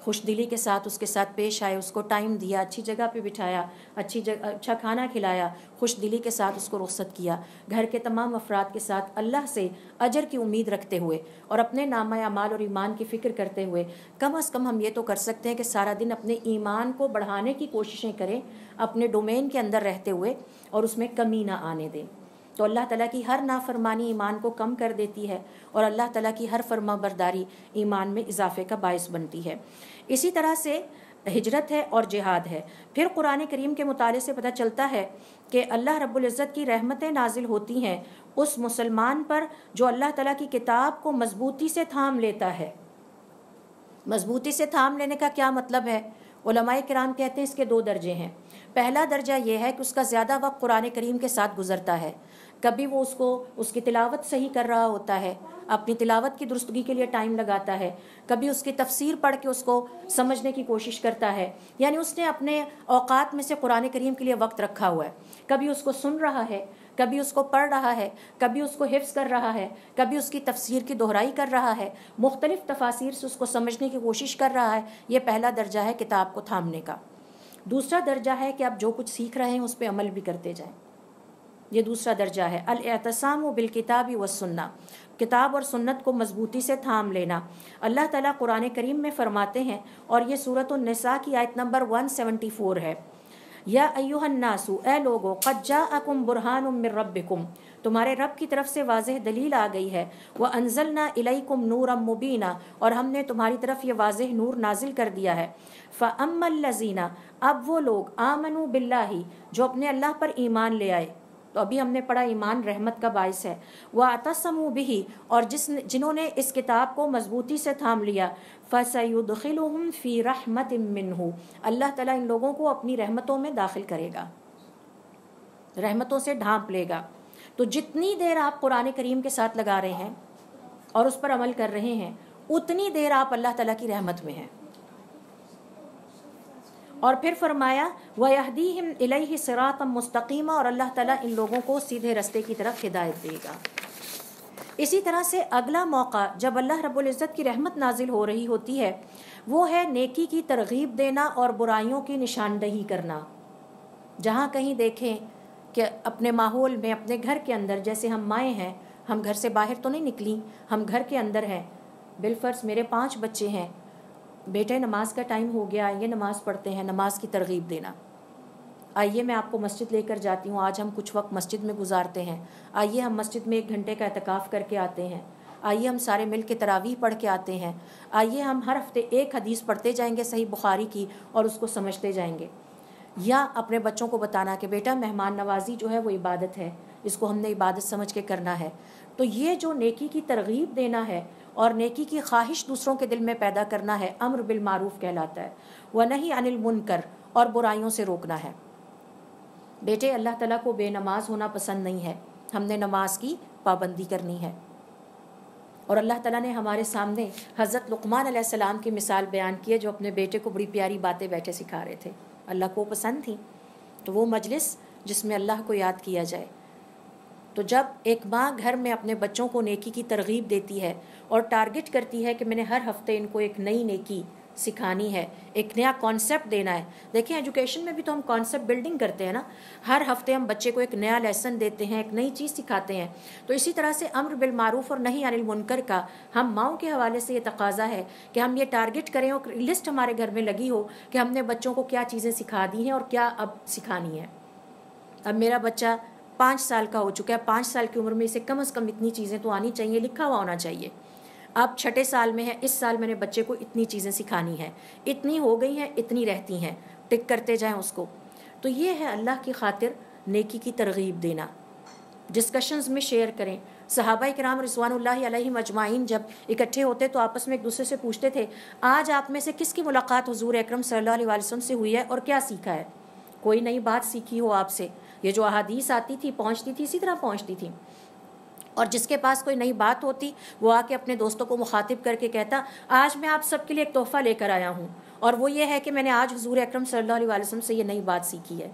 خوش دلی کے ساتھ اس کے ساتھ پیش آئے، اس کو ٹائم دیا، اچھی جگہ پہ بٹھایا، اچھا کھانا کھلایا، خوش دلی کے ساتھ اس کو رخصت کیا، گھر کے تمام افراد کے ساتھ اللہ سے اجر کی امید رکھتے ہوئے اور اپنے نامہ اعمال اور ایمان کی فکر کرتے ہوئے کم از کم ہم یہ تو کر سکتے ہیں کہ سارا دن اپنے ایمان کو بڑھانے کی کوششیں کریں، اپنے ڈومین کے اندر رہتے ہوئے، اور اس میں کمی نہ آنے دیں۔ تو اللہ تعالیٰ کی ہر نافرمانی ایمان کو کم کر دیتی ہے، اور اللہ تعالیٰ کی ہر فرما برداری ایمان میں اضافے کا باعث بنتی ہے۔ اسی طرح سے ہجرت ہے اور جہاد ہے۔ پھر قرآن کریم کے مطالعے سے پتہ چلتا ہے کہ اللہ رب العزت کی رحمتیں نازل ہوتی ہیں اس مسلمان پر جو اللہ تعالیٰ کی کتاب کو مضبوطی سے تھام لیتا ہے۔ مضبوطی سے تھام لینے کا کیا مطلب ہے؟ علماء کرام کہتے ہیں اس کے 2 درجے ہیں۔ پہلا درجہ یہ ہے کہ اس کا زیادہ وقت قرآن کریم کے ساتھ گزرتا ہے، کبھی وہ اس کی تلاوت صحیح کر رہا ہوتا ہے، اپنی تلاوت کی درستگی کے لیے ٹائم لگاتا ہے، کبھی اس کی تفسیر پڑھ کے اس کو سمجھنے کی کوشش کرتا ہے، یعنی اس نے اپنے اوقات میں سے قرآن کریم کے لیے وقت رکھا ہوا ہے۔ کبھی اس کو سن رہا ہے، کبھی اس کو پڑھ رہا ہے، کبھی اس کو حفظ کر رہا ہے، کبھی اس کی تفسیر کی دہرائی کر رہا ہے، مختلف تفاسیر سے اس کو سمجھنے کی کوشش کر رہا ہے۔ یہ پہلا درجہ ہے کتاب کو تھامنے کا۔ دوسرا درجہ ہے کہ آپ جو کچھ سیکھ رہے ہیں اس پہ عمل بھی کرتے جائیں، یہ دوسرا درجہ ہے۔ الاعتصام بالکتاب والسنہ، کتاب اور سنت کو مضبوطی سے تھام لینا۔ اللہ تعالیٰ قرآن کریم میں فرماتے ہیں، اور یہ سورۃ النساء کی آیت نمبر 174 ہے، یا ایھا الناس، اے لوگو، قد جاءکم برہان من ربکم، تمہارے رب کی طرف سے واضح دلیل آ گئی ہے، وانزلنا الیکم نورا مبینا، اور ہم نے تمہاری طرف یہ واضح نور نازل کر دیا ہے۔ فاما الذین، اب وہ لوگ، آمنوا باللہ، جو اپنے اللہ پر ایمان لے آئے، تو ابھی ہم نے پڑھا ایمان رحمت کا باعث ہے، واعتصموا بہ، اور جنہوں نے اس کتاب کو مضبوطی سے تھام لیا، فسیدخلہم فی رحمت منہ، اللہ تعالیٰ ان لوگوں کو اپنی رحمتوں میں داخل کرے گا، رحمتوں سے ڈھانپ لے گا۔ تو جتنی دیر آپ قرآن کریم کے ساتھ لگا رہے ہیں اور اس پر عمل کر رہے ہیں، اتنی دیر آپ اللہ تعالیٰ کی رحمت میں ہیں۔ اور پھر فرمایا وَيَهْدِيهِمْ إِلَيْهِ صِرَاطًا مُسْتَقِيمًا، اور اللہ تعالیٰ ان لوگوں کو سیدھے رستے کی طرف ہدایت دے گا۔ اسی طرح سے اگلا موقع جب اللہ رب العزت کی رحمت نازل ہو رہی ہوتی ہے، وہ ہے نیکی کی ترغیب دینا اور برائیوں کی نشاندہی کرنا۔ جہاں کہیں دیکھیں کہ اپنے ماحول میں، اپنے گھر کے اندر، جیسے ہم مائیں ہیں، ہم گھر سے باہر تو نہیں نکلیں، ہم گھر کے اندر ہیں، بالفرض میرے 5 بچے ہیں، بیٹے نماز کا ٹائم ہو گیا، یہ نماز پڑھتے ہیں، نماز کی ترغیب دینا۔ آئیے میں آپ کو مسجد لے کر جاتی ہوں، آج ہم کچھ وقت مسجد میں گزارتے ہیں، آئیے ہم مسجد میں 1 گھنٹے کا اعتکاف کر کے آتے ہیں، آئیے ہم سارے مل کے تراویح پڑھ کے آتے ہیں، آئیے ہم ہر ہفتے 1 حدیث پڑھتے جائیں گے صحیح بخاری کی اور اس کو سمجھتے جائیں گے۔ یا اپنے بچوں کو بتانا کہ بیٹا مہمان نوازی جو ہے وہ عبادت ہے، اس کو ہم نے عبادت سمجھ کے کرنا ہے۔ تو یہ جو نیکی کی ترغیب دینا ہے اور نیکی کی خواہش دوسروں کے دل میں پیدا کرنا ہے، امر بالمعروف کہلاتا ہے، ونہی عن المنکر، اور برائیوں سے روکنا ہے۔ بیٹے اللہ تعالیٰ کو بے نماز ہونا پسند نہیں ہے، ہم نے نماز کی پابندی کرنی ہے۔ اور اللہ تعالیٰ نے ہمارے سامنے حضرت لقمان علیہ السلام کی مثال بیان کی ہے، جو اپنے بیٹے کو بڑی پیاری باتیں بیٹھے سکھا رہے تھے، اللہ کو پسند تھیں۔ تو وہ مجلس جس میں اللہ کو یاد کیا جائے۔ تو جب ایک ماں گھر میں اپنے بچوں کو نیکی کی ترغیب دیتی ہے اور ٹارگٹ کرتی ہے کہ میں نے ہر ہفتے ان کو ایک نئی نیکی سکھانی ہے، ایک نیا کانسیپٹ دینا ہے۔ دیکھیں ایجوکیشن میں بھی تو ہم کانسیپٹ بلڈنگ کرتے ہیں نا، ہر ہفتے ہم بچے کو ایک نیا لیسن دیتے ہیں، ایک نئی چیز سکھاتے ہیں۔ تو اسی طرح سے امر بالمعروف اور نہی عن المنکر کا ہم ماؤں کے حوالے سے یہ تقاضا ہے کہ ہم یہ ٹارگٹ کریں اور لسٹ ہمارے گھر میں لگی ہو کہ ہم نے بچوں کو کیا چیزیں سکھا دی ہیں اور کیا اب سکھانی ہے۔ اب میرا بچہ 5 سال کا ہو چکا ہے، 5 سال کی عمر میں اسے کم از کم اتنی چیزیں تو آنی چاہیے، لکھا ہوا ہونا چاہیے۔ اب 6 سال میں ہے، اس سال میں نے بچے کو اتنی چیزیں سکھانی ہیں، اتنی ہو گئی ہیں، اتنی رہتی ہیں، ٹک کرتے جائیں اس کو۔ تو یہ ہے اللہ کی خاطر نیکی کی ترغیب دینا۔ ڈسکشنز میں شیئر کریں۔ صحابہ کرام رضوان اللہ علیہم اجمعین جب اکٹھے ہوتے تو آپس میں ایک دوسرے سے پوچھتے تھے، آج آپ میں سے کس کی ملاقات حضور اکرم صلی اللہ علیہ وسلم سے ہوئی ہے اور کیا سیکھا ہے؟ کوئی نئی بات سیکھی ہو آپ سے؟ یہ جو احادیث آتی تھی پہنچتی تھی، اسی طرح پہنچتی تھی۔ اور جس کے پاس کوئی نئی بات ہوتی وہ آ کے اپنے دوستوں کو مخاطب کر کے کہتا، آج میں آپ سب کے لیے ایک تحفہ لے کر آیا ہوں، اور وہ یہ ہے کہ میں نے آج حضور اکرم صلی اللہ علیہ وسلم سے یہ نئی بات سیکھی ہے۔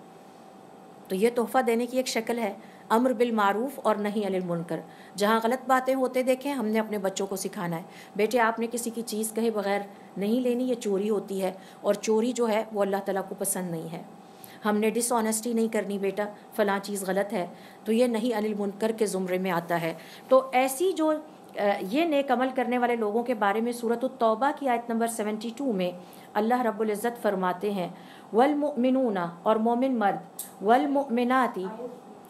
تو یہ تحفہ دینے کی ایک شکل ہے، امر بالمعروف اور نہی عن المنکر۔ جہاں غلط باتیں ہوتے دیکھیں ہم نے اپنے بچوں کو سکھانا ہے، بیٹے آپ نے کسی کی چیز کہے بغیر نہیں لینی، یہ چوری ہوتی ہے، اور چوری جو ہے وہ اللہ تعالیٰ کو پسند نہیں ہے۔ ہم نے ڈس آنیسٹی نہیں کرنی، بیٹا فلاں چیز غلط ہے، تو یہ نہی عن المنکر کے زمرے میں آتا ہے۔ تو ایسی جو یہ نیک عمل کرنے والے لوگوں کے بارے میں سورۃ التوبہ کی آیت نمبر 72 میں اللہ رب العزت فرماتے ہیں، والمؤمنون، اور مومن مرد، والمؤمنات،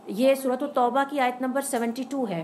یہ سورۃ التوبہ کی آیت نمبر 72 ہے،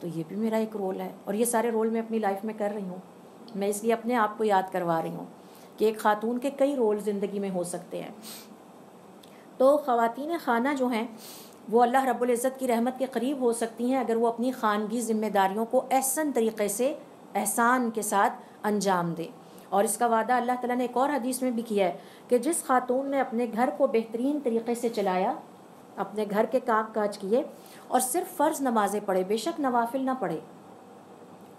تو یہ بھی میرا ایک رول ہے، اور یہ سارے رول میں اپنی لائف میں کر رہی ہوں. میں اس لیے اپنے آپ کو یاد کروا رہی ہوں کہ ایک خاتون کے کئی رول زندگی میں ہو سکتے ہیں. تو خواتین خانہ جو ہیں وہ اللہ رب العزت کی رحمت کے قریب ہو سکتی ہیں اگر وہ اپنی خانگی ذمہ داریوں کو احسن طریقے سے احسان کے ساتھ انجام دے. اور اس کا وعدہ اللہ تعالیٰ نے ایک اور حدیث میں بھی کیا ہے کہ جس خاتون نے اپنے گھر کو بہترین طریقے سے چلایا، اپنے گھر کے کام کاج کیے اور صرف فرض نمازیں پڑھے، بے شک نوافل نہ پڑھے،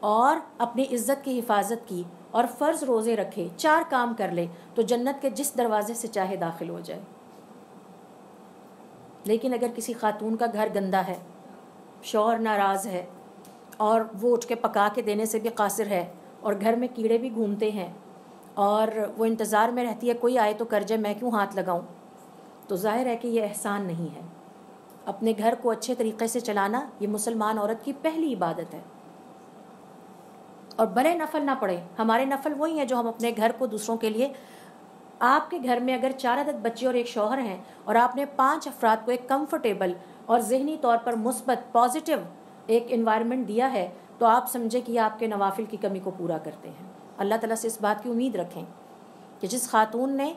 اور اپنی عزت کی حفاظت کی اور فرض روزے رکھے، 4 کام کر لے، تو جنت کے جس دروازے سے چاہے داخل ہو جائے. لیکن اگر کسی خاتون کا گھر گندا ہے، شوہر ناراض ہے اور وہ اٹھ کے پکا کے دینے سے بھی قاصر ہے، اور گھر میں کیڑے بھی گھومتے ہیں اور وہ انتظار میں رہتی ہے کوئی آئے تو کر جائے، میں کیوں ہاتھ لگاؤں، تو ظاہر ہے کہ یہ احسان نہیں ہے. اپنے گھر کو اچھے طریقے سے چلانا یہ مسلمان عورت کی پہلی عبادت ہے. اور بھلے نفل نہ پڑھے، ہمارے نفل وہی ہیں جو ہم اپنے گھر کو دوسروں کے لیے. آپ کے گھر میں اگر 4 عدد بچے اور ایک شوہر ہیں اور آپ نے 5 افراد کو ایک کمفرٹیبل اور ذہنی طور پر مثبت پازیٹیو ایک انوائرمنٹ دیا ہے، تو آپ سمجھے کہ آپ کے نوافل کی کمی کو پورا کرتے ہیں. اللہ تعالیٰ سے اس بات کی امید رکھیں کہ جس خاتون نے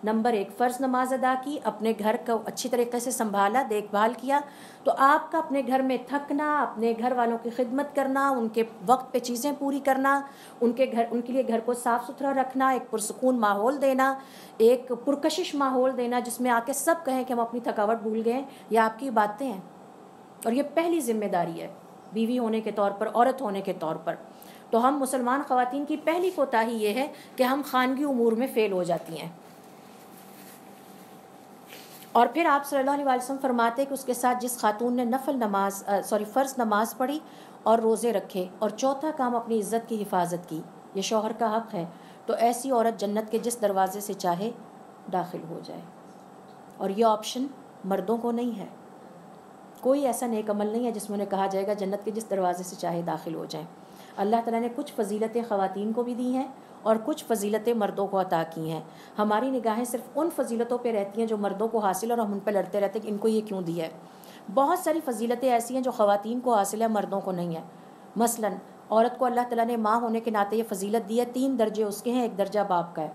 نمبر 1 فرض نماز ادا کی، اپنے گھر کو اچھی طریقے سے سنبھالا، دیکھ بھال کیا، تو آپ کا اپنے گھر میں تھکنا، اپنے گھر والوں کی خدمت کرنا، ان کے وقت پہ چیزیں پوری کرنا، ان کے لیے گھر کو صاف ستھرا رکھنا، ایک پرسکون ماحول دینا، ایک پرکشش ماحول دینا جس میں آ کے سب کہیں کہ ہم اپنی تھکاوٹ بھول گئے، یہ آپ کی باتیں ہیں. اور یہ پہلی ذمہ داری ہے بیوی ہونے کے طور پر، عورت ہونے کے طور پر. تو ہم مسلمان خواتین کی پہلی کوتاہی یہ ہے کہ ہم خانگی امور میں فیل ہو جاتی ہیں. اور پھر آپ صلی اللہ علیہ وسلم فرماتے ہیں کہ اس کے ساتھ جس خاتون نے فرض نماز پڑھی اور روزے رکھے اور چوتھا کام اپنی عزت کی حفاظت کی، یہ شوہر کا حق ہے، تو ایسی عورت جنت کے جس دروازے سے چاہے داخل ہو جائے. اور یہ آپشن مردوں کو نہیں ہے. کوئی ایسا نیک عمل نہیں ہے جس میں انہیں کہا جائے گا جنت کے جس دروازے سے چاہے داخل ہو جائیں. اللہ تعالیٰ نے کچھ فضیلتیں خواتین کو بھی دی ہیں اور کچھ فضیلتیں مردوں کو عطا کی ہیں. ہماری نگاہیں صرف ان فضیلتوں پہ رہتی ہیں جو مردوں کو حاصل اور ہم ان پہ لڑتے رہتے ہیں کہ ان کو یہ کیوں دیا ہے. بہت ساری فضیلتیں ایسی ہیں جو خواتین کو حاصل ہے، مردوں کو نہیں ہے. مثلا عورت کو اللہ تعالیٰ نے ماں ہونے کے ناطے یہ فضیلت دی ہے، 3 درجے اس کے ہیں، 1 درجہ باپ کا ہے.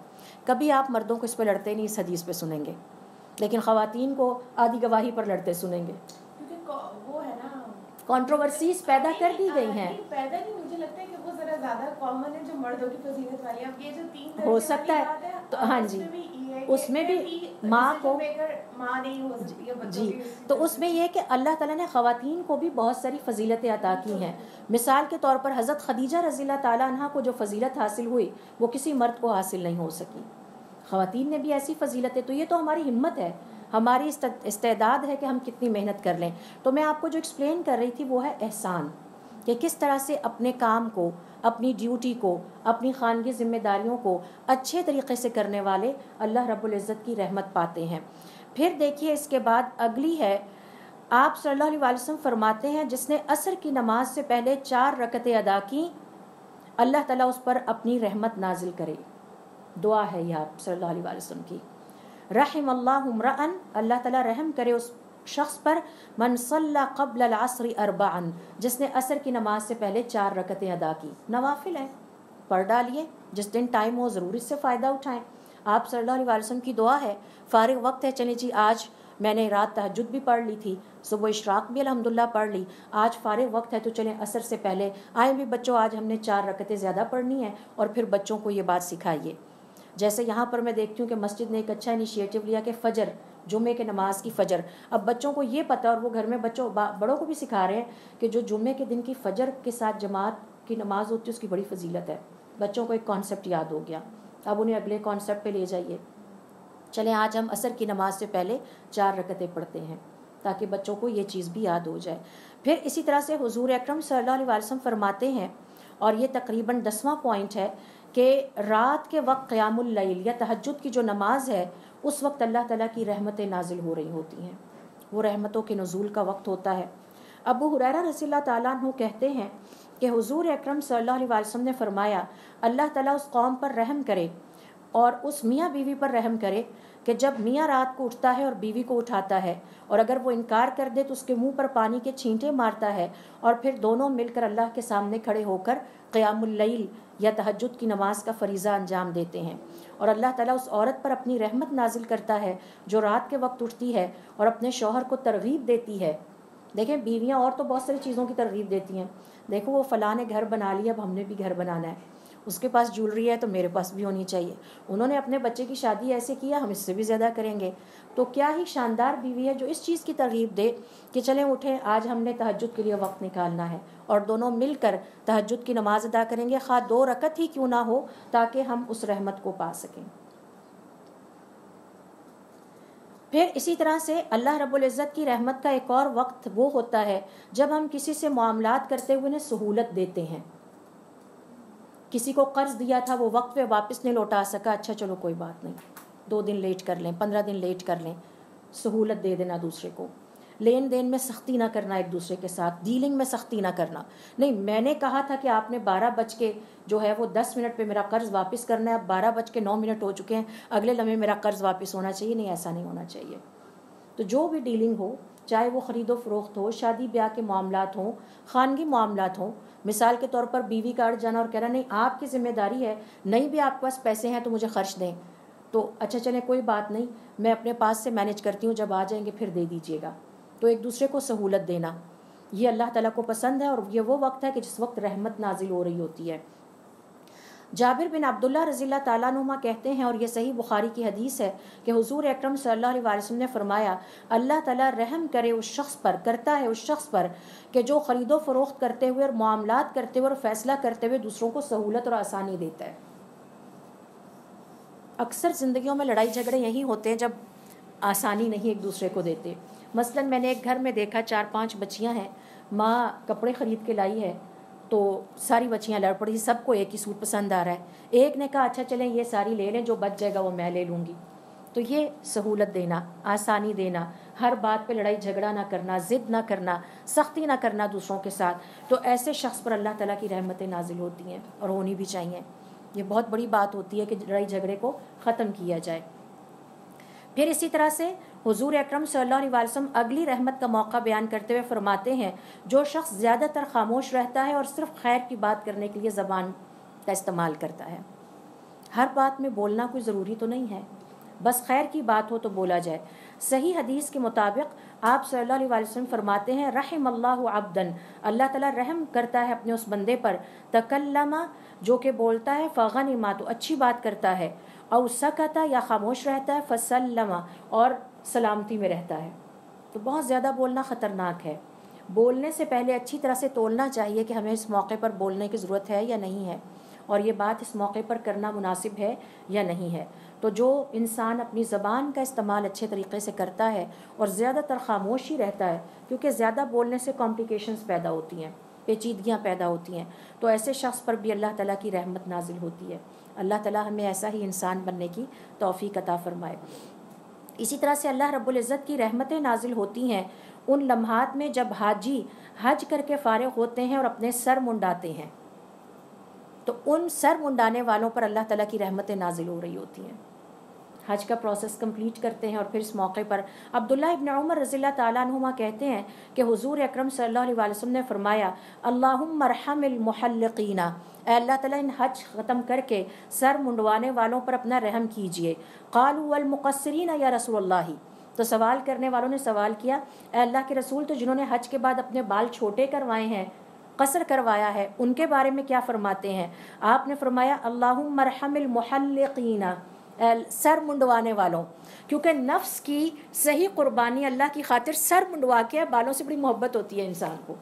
کبھی آپ مردوں کو اس پہ لڑتے نہیں، اس حدیث پہ سنیں گے، لیکن خواتین کو آدھی گواہی پر لڑتے سنیں گے. وہ ہے نا کنٹروورسیز پیدا کر دی گئی ہیں. پیدا نہیں، مجھے لگتا ہے کہ وہ ذرا زیادہ کامن ہے جو مردوں کی فضیلت والی. اب یہ جو 3 ہو سکتا ہے تو ہاں جی، اس میں بھی ماں کو ماں نہیں ہو سکتی ہے جی. تو اس میں یہ کہ اللہ تعالیٰ نے خواتین کو بھی بہت ساری فضیلتیں عطا کی ہیں. مثال کے طور پر حضرت خدیجہ رضی اللہ تعالیٰ عنہ کو جو فضیلت حاصل ہوئی وہ کسی مرد کو حاصل نہیں ہو سکی. خواتین نے بھی ایسی فضیلتیں. تو یہ تو ہماری ہمت ہے، ہماری استعداد ہے کہ ہم کتنی محنت کر لیں. تو میں آپ کو جو ایکسپلین کر رہی تھی وہ ہے احسان، کہ کس طرح سے اپنے کام کو، اپنی ڈیوٹی کو، اپنی خانگی ذمہ داریوں کو اچھے طریقے سے کرنے والے اللہ رب العزت کی رحمت پاتے ہیں. پھر دیکھیے اس کے بعد اگلی ہے، آپ صلی اللہ علیہ وسلم فرماتے ہیں جس نے عصر کی نماز سے پہلے 4 رکعتیں ادا کی، اللہ تعالیٰ اس پر اپنی رحمت نازل کرے. دعا ہے یہ آپ صلی اللہ علیہ وسلم کی. رحم اللہ امرأن، اللہ تعالیٰ رحم کرے اس شخص پر، من صلی قبل العصر 4، جس نے عصر کی نماز سے پہلے 4 رکعتیں ادا کی. نوافل ہیں، پڑھ ڈالیے، جس دن ٹائم ہو ضرور اس سے فائدہ اٹھائیں. آپ صلی اللہ علیہ وسلم کی دعا ہے، فارغ وقت ہے، چلیں جی آج میں نے رات تہجد بھی پڑھ لی تھی، صبح اشراق بھی الحمدللہ پڑھ لی، آج فارغ وقت ہے تو چلیں عصر سے پہلے آئیں بھی بچوں، آج ہم نے 4 رکعتیں زیادہ پڑھنی ہیں. اور پھر بچوں کو یہ بات سکھائیے. جیسے یہاں پر میں دیکھتی ہوں کہ مسجد نے ایک اچھا انیشیٹو لیا کہ فجر، جمعے کے نماز کی فجر، اب بچوں کو یہ پتہ، اور وہ گھر میں بچوں بڑوں کو بھی سکھا رہے ہیں کہ جو جمعے کے دن کی فجر کے ساتھ جماعت کی نماز ہوتی ہے اس کی بڑی فضیلت ہے. بچوں کو ایک کانسیپٹ یاد ہو گیا، اب انہیں اگلے کانسیپٹ پہ لے جائیے. چلیں آج ہم عصر کی نماز سے پہلے 4 رکعتیں پڑھتے ہیں تاکہ بچوں کو یہ چیز بھی یاد ہو جائے. پھر اسی طرح سے حضور اکرم صلی اللہ علیہ وسلم فرماتے ہیں، اور یہ تقریباً 10واں پوائنٹ ہے، کہ رات کے وقت قیام اللیل یا تہجد کی جو نماز ہے اس وقت اللہ تعالیٰ کی رحمتیں نازل ہو رہی ہوتی ہیں، وہ رحمتوں کے نزول کا وقت ہوتا ہے. ابو ہریرہ رضی اللہ تعالیٰ عنہ کہتے ہیں کہ حضور اکرم صلی اللہ علیہ وسلم نے فرمایا، اللہ تعالیٰ اس قوم پر رحم کرے اور اس میاں بیوی پر رحم کرے کہ جب میاں رات کو اٹھتا ہے اور بیوی کو اٹھاتا ہے اور اگر وہ انکار کر دے تو اس کے منہ پر پانی کے چھینٹے مارتا ہے اور پھر دونوں مل کر اللہ کے سامنے کھڑے ہو کر قیام اللیل یا تہجد کی نماز کا فریضہ انجام دیتے ہیں. اور اللہ تعالیٰ اس عورت پر اپنی رحمت نازل کرتا ہے جو رات کے وقت اٹھتی ہے اور اپنے شوہر کو ترغیب دیتی ہے. دیکھیں بیویاں اور تو بہت ساری چیزوں کی ترغیب دیتی ہیں. دیکھو وہ فلاں نے گھر بنا لیا، اب ہم نے بھی گھر بنانا ہے. اس کے پاس جولری ہے تو میرے پاس بھی ہونی چاہیے. انہوں نے اپنے بچے کی شادی ایسے کیا، ہم اس سے بھی زیادہ کریں گے. تو کیا ہی شاندار بیوی ہے جو اس چیز کی ترغیب دے کہ چلیں اٹھیں، آج ہم نے تہجد کے لیے وقت نکالنا ہے اور دونوں مل کر تہجد کی نماز ادا کریں گے، خواہ 2 رکعت ہی کیوں نہ ہو، تاکہ ہم اس رحمت کو پا سکیں. پھر اسی طرح سے اللہ رب العزت کی رحمت کا ایک اور وقت وہ ہوتا ہے جب ہم کسی سے معاملات کرتے ہوئے انہیں سہولت دیتے ہیں. کسی کو قرض دیا تھا، وہ وقت پہ واپس نہیں لوٹا سکا، اچھا چلو کوئی بات نہیں، 2 دن لیٹ کر لیں، 15 دن لیٹ کر لیں. سہولت دے دینا دوسرے کو. لین دین میں سختی نہ کرنا ایک دوسرے کے ساتھ، ڈیلنگ میں سختی نہ کرنا. نہیں میں نے کہا تھا کہ آپ نے 12 جو ہے وہ 10 منٹ پہ میرا قرض واپس کرنا ہے، اب 12:09 ہو چکے ہیں، اگلے لمحے میرا قرض واپس ہونا چاہیے. نہیں، ایسا نہیں ہونا چاہیے. تو جو بھی ڈیلنگ ہو، چاہے وہ خرید و فروخت ہو، شادی بیاہ کے معاملات ہوں، خانگی معاملات ہوں، مثال کے طور پر بیوی کا اڑ جانا اور کہنا نہیں آپ کی ذمہ داری ہے، نہیں بھی آپ کے پاس پیسے ہیں تو مجھے خرچ دیں، تو اچھا چلیں کوئی بات نہیں، میں اپنے پاس سے مینیج کرتی ہوں، جب آ جائیں گے پھر دے دیجیے گا. تو ایک دوسرے کو سہولت دینا یہ اللہ تعالیٰ کو پسند ہے، اور یہ وہ وقت ہے کہ جس وقت رحمت نازل ہو رہی ہوتی ہے. جابر بن عبداللہ رضی اللہ تعالیٰ عنہما کہتے ہیں، اور یہ صحیح بخاری کی حدیث ہے، کہ حضور اکرم صلی اللہ علیہ وسلم نے فرمایا اللہ تعالیٰ رحم کرے اس شخص پر، کرتا ہے اس شخص پر کہ جو خرید و فروخت کرتے ہوئے اور معاملات کرتے ہوئے اور فیصلہ کرتے ہوئے دوسروں کو سہولت اور آسانی دیتا ہے. اکثر زندگیوں میں لڑائی جھگڑے یہی ہوتے ہیں جب آسانی نہیں ایک دوسرے کو دیتے. مثلا میں نے ایک گھر میں دیکھا 4-5 بچیاں ہیں، ماں کپڑے خرید کے لائی ہے تو ساری بچیاں لڑ پڑی، سب کو ایک ہی سوٹ پسند آ رہا ہے. ایک نے کہا اچھا چلیں یہ ساری لے لیں، جو بچ جائے گا وہ میں لے لوں گی. تو یہ سہولت دینا، آسانی دینا، ہر بات پہ لڑائی جھگڑا نہ کرنا، ضد نہ کرنا، سختی نہ کرنا دوسروں کے ساتھ. تو ایسے شخص پر اللہ تعالیٰ کی رحمتیں نازل ہوتی ہیں اور ہونی بھی چاہیے. یہ بہت بڑی بات ہوتی ہے کہ لڑائی جھگڑے کو ختم کیا جائے. پھر اسی طرح سے حضور اکرم صلی اللہ علیہ وسلم اگلی رحمت کا موقع بیان کرتے ہوئے فرماتے ہیں جو شخص زیادہ تر خاموش رہتا ہے اور صرف خیر کی بات کرنے کے لیے زبان کا استعمال کرتا ہے. ہر بات میں بولنا کوئی ضروری تو نہیں ہے، بس خیر کی بات ہو تو بولا جائے. صحیح حدیث کے مطابق آپ صلی اللہ علیہ وسلم فرماتے ہیں رحم اللہ عبدن، اللہ تعالیٰ رحم کرتا ہے اپنے اس بندے پر، تکلم جو کہ بولتا ہے، فغنما تو اچھی بات کرتا ہے، او سکتا یا خاموش رہتا ہے، فسلم اور سلامتی میں رہتا ہے. تو بہت زیادہ بولنا خطرناک ہے. بولنے سے پہلے اچھی طرح سے تولنا چاہیے کہ ہمیں اس موقع پر بولنے کی ضرورت ہے یا نہیں ہے، اور یہ بات اس موقع پر کرنا مناسب ہے یا نہیں ہے. تو جو انسان اپنی زبان کا استعمال اچھے طریقے سے کرتا ہے اور زیادہ تر خاموش ہی رہتا ہے، کیونکہ زیادہ بولنے سے کمپلیکیشنز پیدا ہوتی ہیں، پیچیدگیاں پیدا ہوتی ہیں، تو ایسے شخص پر بھی اللہ تعالیٰ کی رحمت نازل ہوتی ہے. اللہ تعالیٰ ہمیں ایسا ہی انسان بننے کی توفیق عطا فرمائے. اسی طرح سے اللہ رب العزت کی رحمتیں نازل ہوتی ہیں ان لمحات میں جب حاجی حج کر کے فارغ ہوتے ہیں اور اپنے سر منڈاتے ہیں. تو ان سر منڈانے والوں پر اللہ تعالیٰ کی رحمتیں نازل ہو رہی ہوتی ہیں. حج کا پروسیس کمپلیٹ کرتے ہیں اور پھر اس موقع پر عبداللہ ابن عمر رضی اللہ تعالیٰ عنہما کہتے ہیں کہ حضور اکرم صلی اللہ علیہ وسلم نے فرمایا اللہم ارحم المحلقین، اے اللہ تعالیٰ ان حج ختم کر کے سر منڈوانے والوں پر اپنا رحم کیجئے. قالوا والمقصرین یا رسول اللہ، تو سوال کرنے والوں نے سوال کیا اے اللہ کے رسول تو جنہوں نے حج کے بعد اپنے بال چھوٹے کروائے ہیں، قصر کروایا ہے، ان کے بارے میں کیا فرماتے ہیں؟ آپ نے فرمایا اللہم ارحم المحلقین، سر منڈوانے والوں، کیونکہ نفس کی صحیح قربانی اللہ کی خاطر سر منڈوا کے، بالوں سے بڑی محبت ہوتی ہے انسان کو.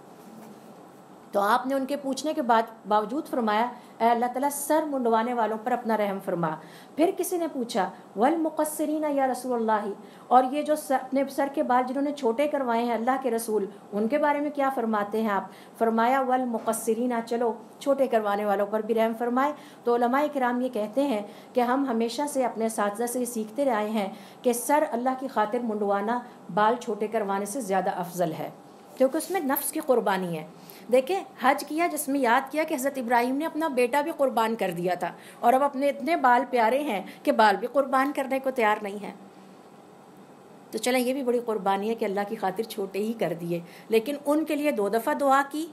تو آپ نے ان کے پوچھنے کے باوجود فرمایا اے اللہ تعالیٰ سر منڈوانے والوں پر اپنا رحم فرما. پھر کسی نے پوچھا والمقصرین یا رسول اللہ، اور یہ جو اپنے سر کے بال جنہوں نے چھوٹے کروائے ہیں اللہ کے رسول، ان کے بارے میں کیا فرماتے ہیں آپ؟ فرمایا والمقصرین، چلو چھوٹے کروانے والوں پر بھی رحم فرمائے. تو علماء کرام یہ کہتے ہیں کہ ہم ہمیشہ سے اپنے اساتذہ سے یہ سیکھتے رہے ہیں کہ سر اللہ کی خاطر منڈوانا بال چھوٹے کروانے سے زیادہ افضل ہے، کیونکہ اس میں نفس کی قربانی ہے. دیکھیں حج کیا جس میں یاد کیا کہ حضرت ابراہیم نے اپنا بیٹا بھی قربان کر دیا تھا، اور اب اپنے اتنے بال پیارے ہیں کہ بال بھی قربان کرنے کو تیار نہیں ہیں. تو چلیں یہ بھی بڑی قربانی ہے کہ اللہ کی خاطر چھوٹے ہی کر دیے، لیکن ان کے لیے 2 دفعہ دعا کی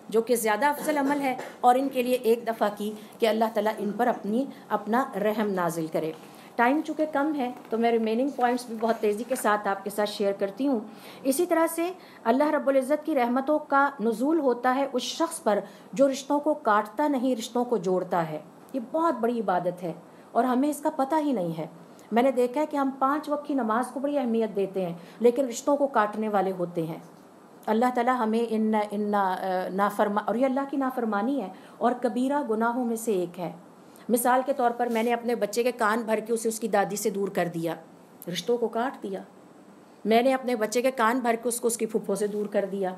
جو کہ زیادہ افضل عمل ہے، اور ان کے لیے 1 دفعہ کی کہ اللہ تعالیٰ ان پر اپنا رحم نازل کرے. ٹائم چونکہ کم ہے تو میں ریمیننگ پوائنٹس بھی بہت تیزی کے ساتھ آپ کے ساتھ شیئر کرتی ہوں. اسی طرح سے اللہ رب العزت کی رحمتوں کا نزول ہوتا ہے اس شخص پر جو رشتوں کو کاٹتا نہیں، رشتوں کو جوڑتا ہے. یہ بہت بڑی عبادت ہے اور ہمیں اس کا پتہ ہی نہیں ہے. میں نے دیکھا ہے کہ ہم 5 وقت کی نماز کو بڑی اہمیت دیتے ہیں لیکن رشتوں کو کاٹنے والے ہوتے ہیں. اللہ تعالیٰ ہمیں ان اور یہ اللہ کی نافرمانی ہے اور کبیرہ گناہوں میں سے ایک ہے. مثال کے طور پر میں نے اپنے بچے کے کان بھر کے اسے اس کی دادی سے دور کر دیا، رشتوں کو کاٹ دیا. میں نے اپنے بچے کے کان بھر کے اس کی پھپھو سے دور کر دیا.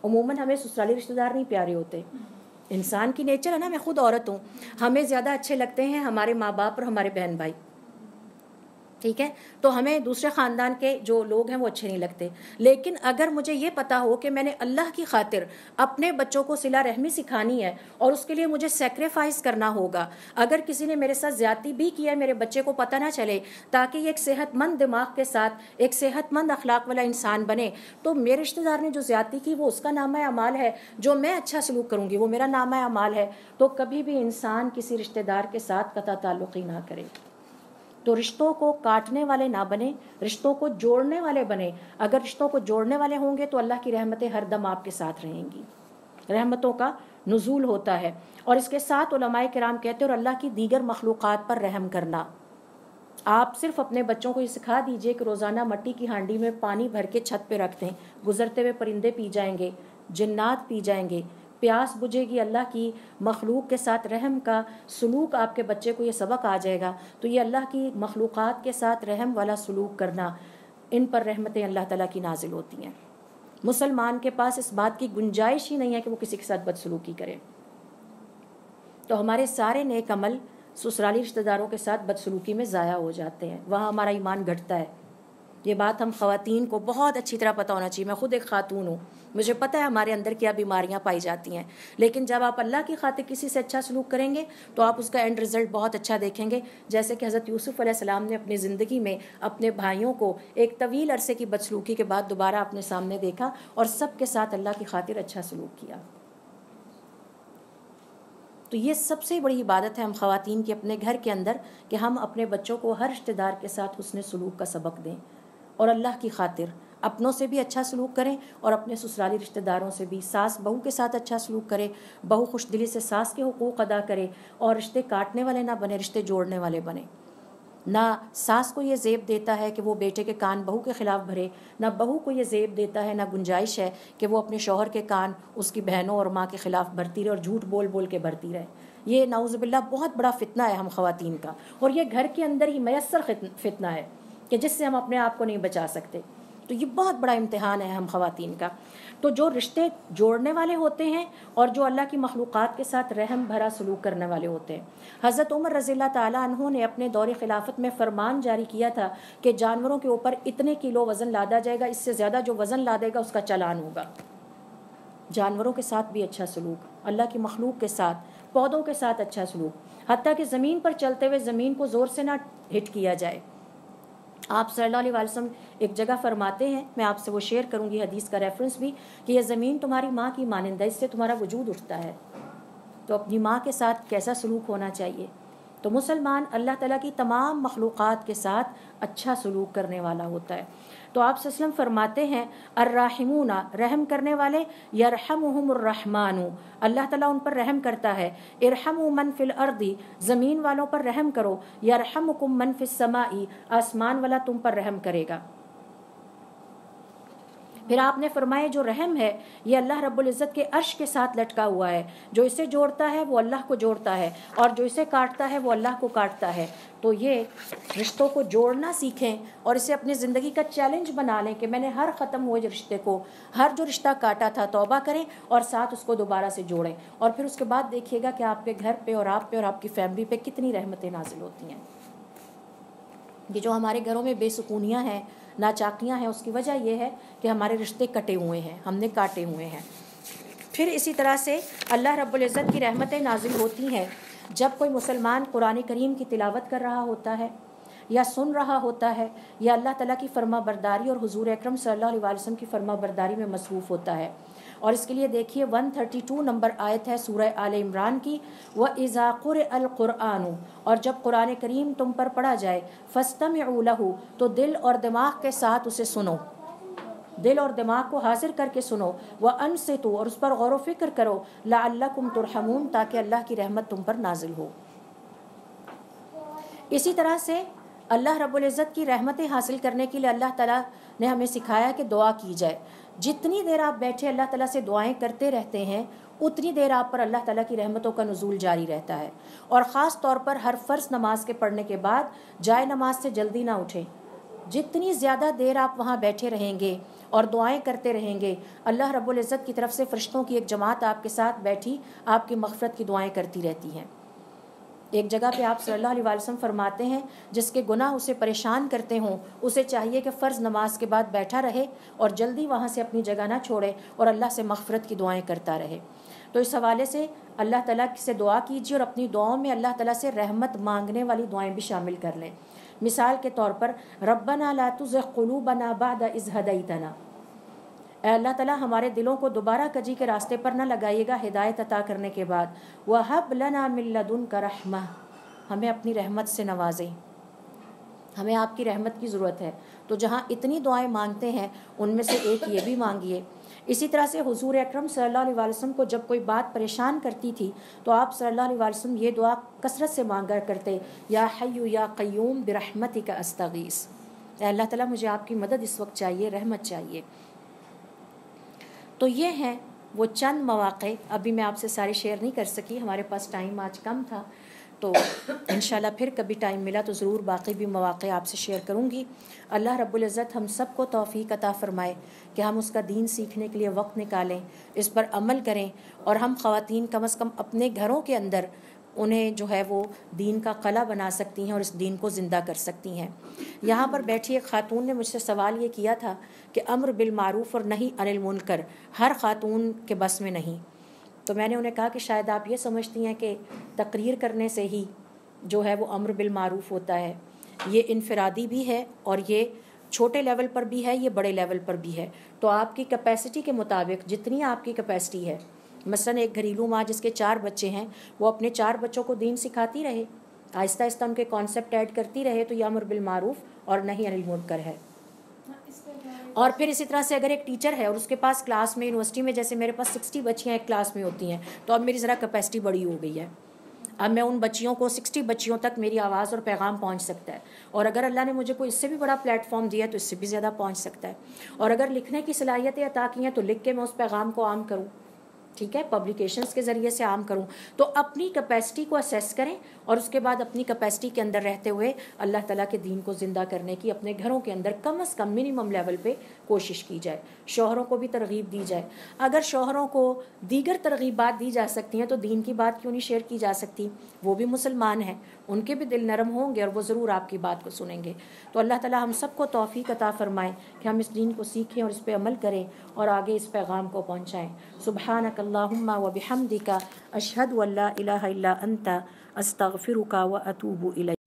عموماً ہمیں سسرالی رشتہ دار نہیں پیارے ہوتے، انسان کی نیچر ہے نا. میں خود عورت ہوں، ہمیں زیادہ اچھے لگتے ہیں ہمارے ماں باپ اور ہمارے بہن بھائی، ٹھیک ہے. تو ہمیں دوسرے خاندان کے جو لوگ ہیں وہ اچھے نہیں لگتے. لیکن اگر مجھے یہ پتا ہو کہ میں نے اللہ کی خاطر اپنے بچوں کو صلہ رحمی سکھانی ہے اور اس کے لیے مجھے سیکریفائز کرنا ہوگا، اگر کسی نے میرے ساتھ زیادتی بھی کیا ہے میرے بچے کو پتہ نہ چلے تاکہ یہ ایک صحت مند دماغ کے ساتھ ایک صحت مند اخلاق والا انسان بنے، تو میرے رشتہ دار نے جو زیادتی کی وہ اس کا نامہ اعمال ہے، جو میں اچھا سلوک کروں گی وہ میرا نامہ اعمال ہے. تو کبھی بھی انسان کسی رشتہ دار کے ساتھ قطع تعلقی نہ کرے. تو رشتوں کو کاٹنے والے نہ بنے، رشتوں کو جوڑنے والے بنے. اگر رشتوں کو جوڑنے والے ہوں گے تو اللہ کی رحمتیں ہر دم آپ کے ساتھ رہیں گی، رحمتوں کا نزول ہوتا ہے. اور اس کے ساتھ علماء کرام کہتے ہیں اور اللہ کی دیگر مخلوقات پر رحم کرنا. آپ صرف اپنے بچوں کو یہ سکھا دیجئے کہ روزانہ مٹی کی ہانڈی میں پانی بھر کے چھت پہ رکھ دیں، گزرتے ہوئے پرندے پی جائیں گے، جنات پی جائیں گے، پیاس بجھے گی، اللہ کی مخلوق کے ساتھ رحم کا سلوک آپ کے بچے کو یہ سبق آ جائے گا. تو یہ اللہ کی مخلوقات کے ساتھ رحم والا سلوک کرنا، ان پر رحمتیں اللہ تعالیٰ کی نازل ہوتی ہیں. مسلمان کے پاس اس بات کی گنجائش ہی نہیں ہے کہ وہ کسی کے ساتھ بدسلوکی کرے. تو ہمارے سارے نیک عمل سسرالی رشتہ داروں کے ساتھ بدسلوکی میں ضائع ہو جاتے ہیں، وہاں ہمارا ایمان گھٹتا ہے. یہ بات ہم خواتین کو بہت اچھی طرح پتہ ہونا چاہیے. میں خود ایک خاتون ہوں، مجھے پتہ ہے ہمارے اندر کیا بیماریاں پائی جاتی ہیں، لیکن جب آپ اللہ کی خاطر کسی سے اچھا سلوک کریں گے تو آپ اس کا اینڈ رزلٹ بہت اچھا دیکھیں گے. جیسے کہ حضرت یوسف علیہ السلام نے اپنی زندگی میں اپنے بھائیوں کو ایک طویل عرصے کی بدسلوکی کے بعد دوبارہ اپنے سامنے دیکھا اور سب کے ساتھ اللہ کی خاطر اچھا سلوک کیا. تو یہ سب سے بڑی عبادت ہے ہم خواتین کی اپنے گھر کے اندر کہ ہم اپنے بچوں کو ہر رشتہ دار کے ساتھ حسن سلوک کا سبق دیں اور اللہ کی خاطر اپنوں سے بھی اچھا سلوک کریں اور اپنے سسرالی رشتہ داروں سے بھی. ساس بہو کے ساتھ اچھا سلوک کرے، بہو خوش دلی سے ساس کے حقوق ادا کرے اور رشتے کاٹنے والے نہ بنے، رشتے جوڑنے والے بنے. نہ ساس کو یہ زیب دیتا ہے کہ وہ بیٹے کے کان بہو کے خلاف بھرے، نہ بہو کو یہ زیب دیتا ہے، نہ گنجائش ہے کہ وہ اپنے شوہر کے کان اس کی بہنوں اور ماں کے خلاف بھرتی رہے اور جھوٹ بول بول کے بھرتی رہے. یہ نعوذ باللہ بہت بڑا فتنہ ہے ہم خواتین کا، اور یہ گھر کے اندر ہی میسر فتنہ ہے کہ جس سے ہم اپنے آپ کو نہیں بچا سکتے. تو یہ بہت بڑا امتحان ہے ہم خواتین کا. تو جو رشتے جوڑنے والے ہوتے ہیں اور جو اللہ کی مخلوقات کے ساتھ رحم بھرا سلوک کرنے والے ہوتے ہیں. حضرت عمر رضی اللہ تعالیٰ عنہ نے اپنے دور خلافت میں فرمان جاری کیا تھا کہ جانوروں کے اوپر اتنے کلو وزن لادا جائے گا، اس سے زیادہ جو وزن لادے گا اس کا چلان ہوگا. جانوروں کے ساتھ بھی اچھا سلوک، اللہ کی مخلوق کے ساتھ، پودوں کے ساتھ اچھا سلوک، حتیٰ کہ زمین پر چلتے ہوئے زمین کو زور سے نہ ہٹ کیا جائے. آپ صلی اللہ علیہ وسلم ایک جگہ فرماتے ہیں، میں آپ سے وہ شیئر کروں گی حدیث کا ریفرنس بھی، کہ یہ زمین تمہاری ماں کی مانند ہے، اس سے تمہارا وجود اٹھتا ہے. تو اپنی ماں کے ساتھ کیسا سلوک ہونا چاہیے. تو مسلمان اللہ تعالیٰ کی تمام مخلوقات کے ساتھ اچھا سلوک کرنے والا ہوتا ہے. تو آپ صلی اللہ علیہ وسلم فرماتے ہیں الراحمون، رحم کرنے والے، یرحمہم الرحمن، اللہ تعالیٰ ان پر رحم کرتا ہے. ارحموا من فی الارض، زمین والوں پر رحم کرو. یرحمکم من فی السماء، آسمان والا تم پر رحم کرے گا. پھر آپ نے فرمایا جو رحم ہے یہ اللہ رب العزت کے عرش کے ساتھ لٹکا ہوا ہے، جو اسے جوڑتا ہے وہ اللہ کو جوڑتا ہے اور جو اسے کاٹتا ہے وہ اللہ کو کاٹتا ہے. تو یہ رشتوں کو جوڑنا سیکھیں اور اسے اپنی زندگی کا چیلنج بنا لیں کہ میں نے ہر ختم ہوئے رشتے کو، ہر جو رشتہ کاٹا تھا توبہ کریں اور ساتھ اس کو دوبارہ سے جوڑیں. اور پھر اس کے بعد دیکھیے گا کہ آپ کے گھر پہ اور آپ پہ اور آپ کی فیملی پہ کتنی رحمتیں نازل ہوتی ہیں. یہ جو ہمارے گھروں میں بے سکونیاں ہیں، ناچاکیاں ہیں، اس کی وجہ یہ ہے کہ ہمارے رشتے کٹے ہوئے ہیں، ہم نے کاٹے ہوئے ہیں. پھر اسی طرح سے اللہ رب العزت کی رحمتیں نازل ہوتی ہیں جب کوئی مسلمان قرآن کریم کی تلاوت کر رہا ہوتا ہے یا سن رہا ہوتا ہے یا اللہ تعالیٰ کی فرما برداری اور حضور اکرم صلی اللہ علیہ وسلم کی فرما برداری میں مصروف ہوتا ہے. اور اس کے لیے دیکھیے 132 نمبر آیت ہے سورہ آل عمران کی، وَإِذَا قُرِئَ الْقُرْآنُ، اور جب قرآن کریم تم پر پڑھا جائے، فَاسْتَمِعُوا لَهُ، تو دل اور دماغ کے ساتھ اسے سنو، دل اور دماغ کو حاضر کر کے سنو، وَأَنصِتُوا، اور اس پر غور و فکر کرو، لَعَلَّكُمْ تُرْحَمُونَ، تاکہ اللہ کی رحمت تم پر نازل ہو. اسی طرح سے اللہ رب العزت کی رحمتیں حاصل کرنے کے لیے اللہ تعالیٰ نے ہمیں سکھایا کہ دعا کی جائے. جتنی دیر آپ بیٹھے اللہ تعالیٰ سے دعائیں کرتے رہتے ہیں اتنی دیر آپ پر اللہ تعالیٰ کی رحمتوں کا نزول جاری رہتا ہے. اور خاص طور پر ہر فرض نماز کے پڑھنے کے بعد جائے نماز سے جلدی نہ اٹھیں. جتنی زیادہ دیر آپ وہاں بیٹھے رہیں گے اور دعائیں کرتے رہیں گے، اللہ رب العزت کی طرف سے فرشتوں کی ایک جماعت آپ کے ساتھ بیٹھی آپ کی مغفرت کی دعائیں کرتی رہتی ہیں. ایک جگہ پہ آپ صلی اللہ علیہ وسلم فرماتے ہیں جس کے گناہ اسے پریشان کرتے ہوں اسے چاہیے کہ فرض نماز کے بعد بیٹھا رہے اور جلدی وہاں سے اپنی جگہ نہ چھوڑے اور اللہ سے مغفرت کی دعائیں کرتا رہے. تو اس حوالے سے اللہ تعالیٰ سے دعا کیجیے اور اپنی دعاؤں میں اللہ تعالیٰ سے رحمت مانگنے والی دعائیں بھی شامل کر لیں. مثال کے طور پر ربنا لا تزغ قلوبنا بعد اذ ہدیتنا، اے اللہ تعالیٰ ہمارے دلوں کو دوبارہ کجی کے راستے پر نہ لگائیے گا ہدایت عطا کرنے کے بعد. وَهَبْ لَنَا مِن لَّدُنْكَ رَحْمَةً، ہمیں اپنی رحمت سے نوازیں، ہمیں آپ کی رحمت کی ضرورت ہے. تو جہاں اتنی دعائیں مانگتے ہیں ان میں سے ایک یہ بھی مانگیے. اسی طرح سے حضور اکرم صلی اللہ علیہ وسلم کو جب کوئی بات پریشان کرتی تھی تو آپ صلی اللہ علیہ وسلم یہ دعا کثرت سے مانگا کرتے، یا حی یا قیوم برحمتک استغیث، اے اللہ تعالیٰ مجھے آپ کی مدد اس وقت چاہیے، رحمت چاہیے. تو یہ ہیں وہ چند مواقع. ابھی میں آپ سے سارے شیئر نہیں کر سکی، ہمارے پاس ٹائم آج کم تھا، تو انشاءاللہ پھر کبھی ٹائم ملا تو ضرور باقی بھی مواقع آپ سے شیئر کروں گی. اللہ رب العزت ہم سب کو توفیق عطا فرمائے کہ ہم اس کا دین سیکھنے کے لیے وقت نکالیں، اس پر عمل کریں، اور ہم خواتین کم از کم اپنے گھروں کے اندر انہیں جو ہے وہ دین کا قلعہ بنا سکتی ہیں اور اس دین کو زندہ کر سکتی ہیں. یہاں پر بیٹھی ایک خاتون نے مجھ سے سوال یہ کیا تھا کہ امر بالمعروف اور نہی عن المنکر ہر خاتون کے بس میں نہیں. تو میں نے انہیں کہا کہ شاید آپ یہ سمجھتی ہیں کہ تقریر کرنے سے ہی جو ہے وہ امر بالمعروف ہوتا ہے. یہ انفرادی بھی ہے اور یہ چھوٹے لیول پر بھی ہے، یہ بڑے لیول پر بھی ہے. تو آپ کی کیپیسٹی کے مطابق جتنی آپ کی کیپیسٹی ہے، مثلا ایک گھریلو ماں جس کے 4 بچے ہیں وہ اپنے 4 بچوں کو دین سکھاتی رہے، آہستہ آہستہ ان کے کانسیپٹ ایڈ کرتی رہے، تو یہ امر بالمعروف اور نہی عن المنکر ہے. اور پھر اسی طرح سے اگر ایک ٹیچر ہے اور اس کے پاس کلاس میں یونیورسٹی میں جیسے میرے پاس 60 بچیاں ایک کلاس میں ہوتی ہیں، تو اب میری ذرا کیپیسٹی بڑی ہو گئی ہے. اب میں ان بچیوں کو 60 بچیوں تک میری آواز اور پیغام پہنچ سکتا ہے. اور اگر اللہ نے مجھے کوئی اس سے بھی بڑا پلیٹ فارم دیا تو اس سے بھی زیادہ پہنچ سکتا ہے. اور اگر لکھنے کی صلاحیتیں عطا کی ہیں تو لکھ کے میں اس پیغام کو عام کروں، ٹھیک ہے، پبلیکیشنز کے ذریعے سے عام کروں. تو اپنی کیپیسٹی کو اسیس کریں اور اس کے بعد اپنی کیپیسٹی کے اندر رہتے ہوئے اللہ تعالیٰ کے دین کو زندہ کرنے کی اپنے گھروں کے اندر کم از کم منیمم لیول پہ کوشش کی جائے. شوہروں کو بھی ترغیب دی جائے. اگر شوہروں کو دیگر ترغیبات دی جا سکتی ہیں تو دین کی بات کیوں نہیں شیئر کی جا سکتی؟ وہ بھی مسلمان ہیں، ان کے بھی دل نرم ہوں گے اور وہ ضرور آپ کی بات کو سنیں گے. تو اللہ تعالیٰ ہم سب کو توفیق عطا فرمائے کہ ہم اس دین کو سیکھیں اور اس پہ عمل کریں اور آگے اس پیغام کو پہنچائیں. سبحانک اللہم و بحمدک اشہد ان لا الہ الا انت استغفرک و اتوب الیک.